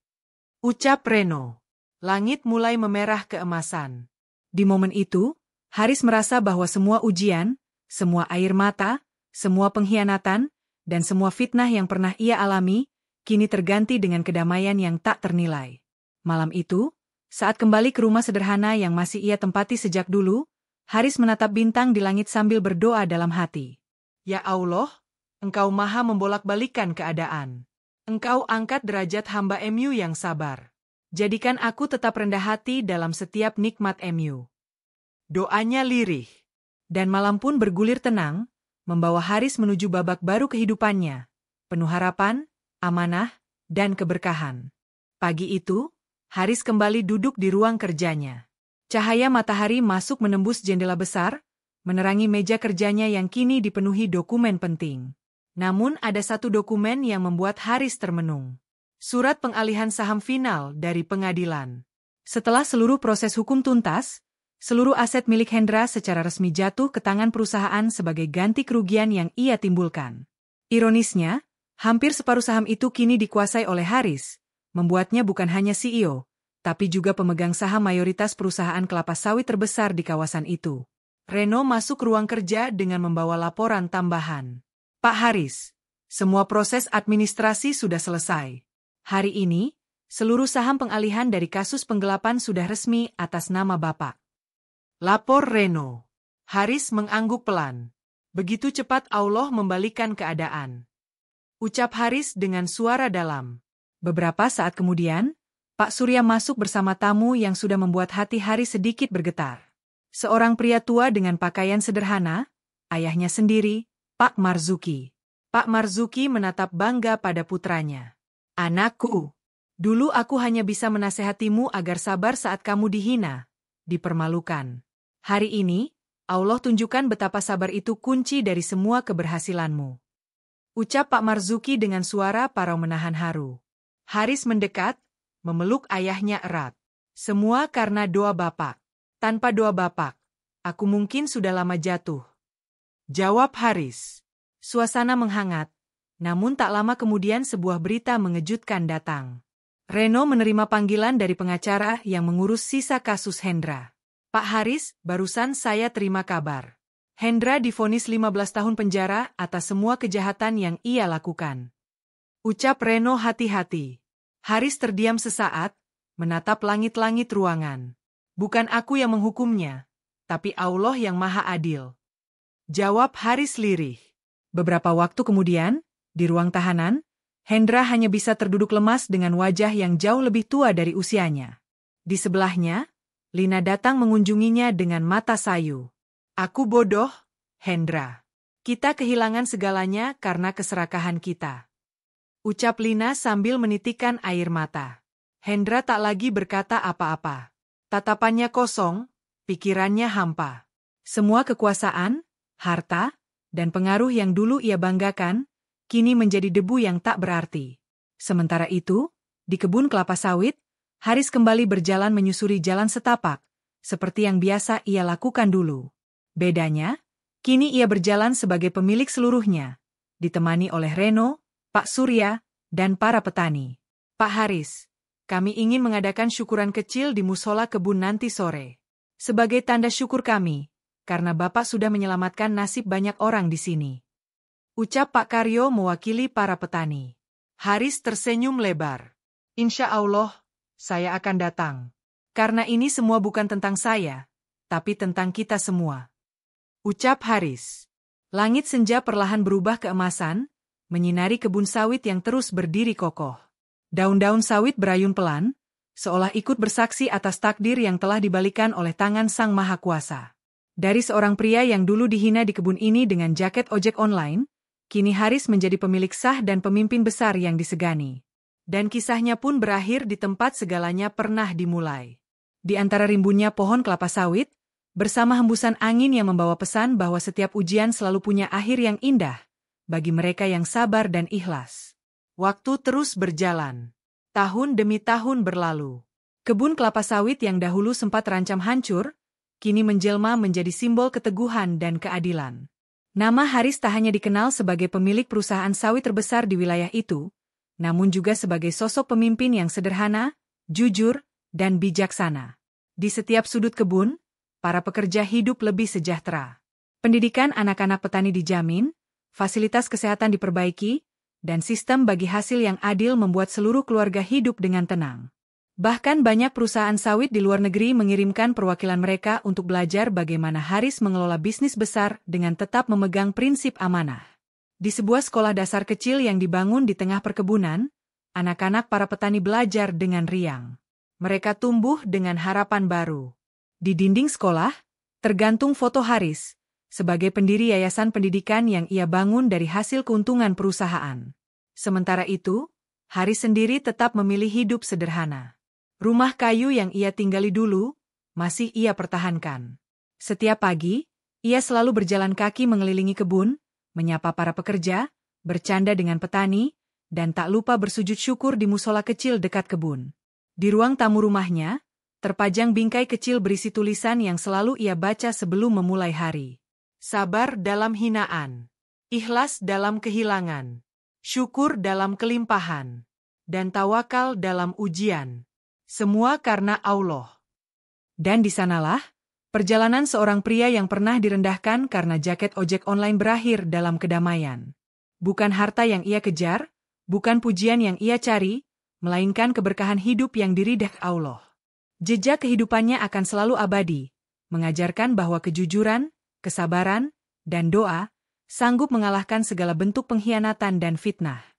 Ucap Reno. Langit mulai memerah keemasan. Di momen itu, Haris merasa bahwa semua ujian, semua air mata, semua pengkhianatan, dan semua fitnah yang pernah ia alami, kini terganti dengan kedamaian yang tak ternilai. Malam itu, saat kembali ke rumah sederhana yang masih ia tempati sejak dulu, Haris menatap bintang di langit sambil berdoa dalam hati. Ya Allah, Engkau maha membolak-balikan keadaan. Engkau angkat derajat hamba MU yang sabar. Jadikan aku tetap rendah hati dalam setiap nikmat MU. Doanya lirih. Dan malam pun bergulir tenang, membawa Haris menuju babak baru kehidupannya, penuh harapan, amanah, dan keberkahan. Pagi itu, Haris kembali duduk di ruang kerjanya. Cahaya matahari masuk menembus jendela besar, menerangi meja kerjanya yang kini dipenuhi dokumen penting. Namun ada satu dokumen yang membuat Haris termenung. Surat pengalihan saham final dari pengadilan. Setelah seluruh proses hukum tuntas, seluruh aset milik Hendra secara resmi jatuh ke tangan perusahaan sebagai ganti kerugian yang ia timbulkan. Ironisnya, hampir separuh saham itu kini dikuasai oleh Haris, membuatnya bukan hanya CEO, tapi juga pemegang saham mayoritas perusahaan kelapa sawit terbesar di kawasan itu. Reno masuk ruang kerja dengan membawa laporan tambahan. Pak Haris, semua proses administrasi sudah selesai. Hari ini, seluruh saham pengalihan dari kasus penggelapan sudah resmi atas nama Bapak. Lapor Reno. Haris mengangguk pelan. Begitu cepat Allah membalikan keadaan. Ucap Haris dengan suara dalam. Beberapa saat kemudian, Pak Surya masuk bersama tamu yang sudah membuat hati Haris sedikit bergetar. Seorang pria tua dengan pakaian sederhana, ayahnya sendiri, Pak Marzuki. Pak Marzuki menatap bangga pada putranya. Anakku, dulu aku hanya bisa menasehatimu agar sabar saat kamu dihina, dipermalukan. Hari ini, Allah tunjukkan betapa sabar itu kunci dari semua keberhasilanmu. Ucap Pak Marzuki dengan suara parau menahan haru. Haris mendekat, memeluk ayahnya erat. Semua karena doa Bapak. Tanpa doa Bapak, aku mungkin sudah lama jatuh. Jawab Haris. Suasana menghangat, namun tak lama kemudian sebuah berita mengejutkan datang. Reno menerima panggilan dari pengacara yang mengurus sisa kasus Hendra. Pak Haris, barusan saya terima kabar. Hendra divonis 15 tahun penjara atas semua kejahatan yang ia lakukan. Ucap Reno hati-hati. Haris terdiam sesaat, menatap langit-langit ruangan. Bukan aku yang menghukumnya, tapi Allah yang Maha Adil. Jawab Haris lirih. Beberapa waktu kemudian, di ruang tahanan, Hendra hanya bisa terduduk lemas dengan wajah yang jauh lebih tua dari usianya. Di sebelahnya, Lina datang mengunjunginya dengan mata sayu. Aku bodoh, Hendra. Kita kehilangan segalanya karena keserakahan kita. Ucap Lina sambil menitikkan air mata. Hendra tak lagi berkata apa-apa. Tatapannya kosong, pikirannya hampa. Semua kekuasaan, harta, dan pengaruh yang dulu ia banggakan, kini menjadi debu yang tak berarti. Sementara itu, di kebun kelapa sawit, Haris kembali berjalan menyusuri jalan setapak, seperti yang biasa ia lakukan dulu. Bedanya, kini ia berjalan sebagai pemilik seluruhnya, ditemani oleh Reno, Pak Surya, dan para petani. Pak Haris, kami ingin mengadakan syukuran kecil di musola kebun nanti sore. Sebagai tanda syukur kami, karena Bapak sudah menyelamatkan nasib banyak orang di sini. Ucap Pak Karyo mewakili para petani. Haris tersenyum lebar. Insya Allah, saya akan datang. Karena ini semua bukan tentang saya, tapi tentang kita semua. Ucap Haris. Langit senja perlahan berubah keemasan, menyinari kebun sawit yang terus berdiri kokoh. Daun-daun sawit berayun pelan, seolah ikut bersaksi atas takdir yang telah dibalikan oleh tangan Sang Maha Kuasa. Dari seorang pria yang dulu dihina di kebun ini dengan jaket ojek online, kini Haris menjadi pemilik sah dan pemimpin besar yang disegani. Dan kisahnya pun berakhir di tempat segalanya pernah dimulai. Di antara rimbunnya pohon kelapa sawit, bersama hembusan angin yang membawa pesan bahwa setiap ujian selalu punya akhir yang indah, bagi mereka yang sabar dan ikhlas. Waktu terus berjalan. Tahun demi tahun berlalu. Kebun kelapa sawit yang dahulu sempat terancam hancur, kini menjelma menjadi simbol keteguhan dan keadilan. Nama Haris tak hanya dikenal sebagai pemilik perusahaan sawit terbesar di wilayah itu, namun juga sebagai sosok pemimpin yang sederhana, jujur, dan bijaksana. Di setiap sudut kebun, para pekerja hidup lebih sejahtera. Pendidikan anak-anak petani dijamin, fasilitas kesehatan diperbaiki, dan sistem bagi hasil yang adil membuat seluruh keluarga hidup dengan tenang. Bahkan banyak perusahaan sawit di luar negeri mengirimkan perwakilan mereka untuk belajar bagaimana Haris mengelola bisnis besar dengan tetap memegang prinsip amanah. Di sebuah sekolah dasar kecil yang dibangun di tengah perkebunan, anak-anak para petani belajar dengan riang. Mereka tumbuh dengan harapan baru. Di dinding sekolah, tergantung foto Haris, sebagai pendiri yayasan pendidikan yang ia bangun dari hasil keuntungan perusahaan. Sementara itu, Haris sendiri tetap memilih hidup sederhana. Rumah kayu yang ia tinggali dulu, masih ia pertahankan. Setiap pagi, ia selalu berjalan kaki mengelilingi kebun, menyapa para pekerja, bercanda dengan petani, dan tak lupa bersujud syukur di musola kecil dekat kebun. Di ruang tamu rumahnya, terpajang bingkai kecil berisi tulisan yang selalu ia baca sebelum memulai hari. Sabar dalam hinaan, ikhlas dalam kehilangan, syukur dalam kelimpahan, dan tawakal dalam ujian. Semua karena Allah. Dan di sanalah, perjalanan seorang pria yang pernah direndahkan karena jaket ojek online berakhir dalam kedamaian. Bukan harta yang ia kejar, bukan pujian yang ia cari, melainkan keberkahan hidup yang diridhai Allah. Jejak kehidupannya akan selalu abadi, mengajarkan bahwa kejujuran, kesabaran, dan doa sanggup mengalahkan segala bentuk pengkhianatan dan fitnah.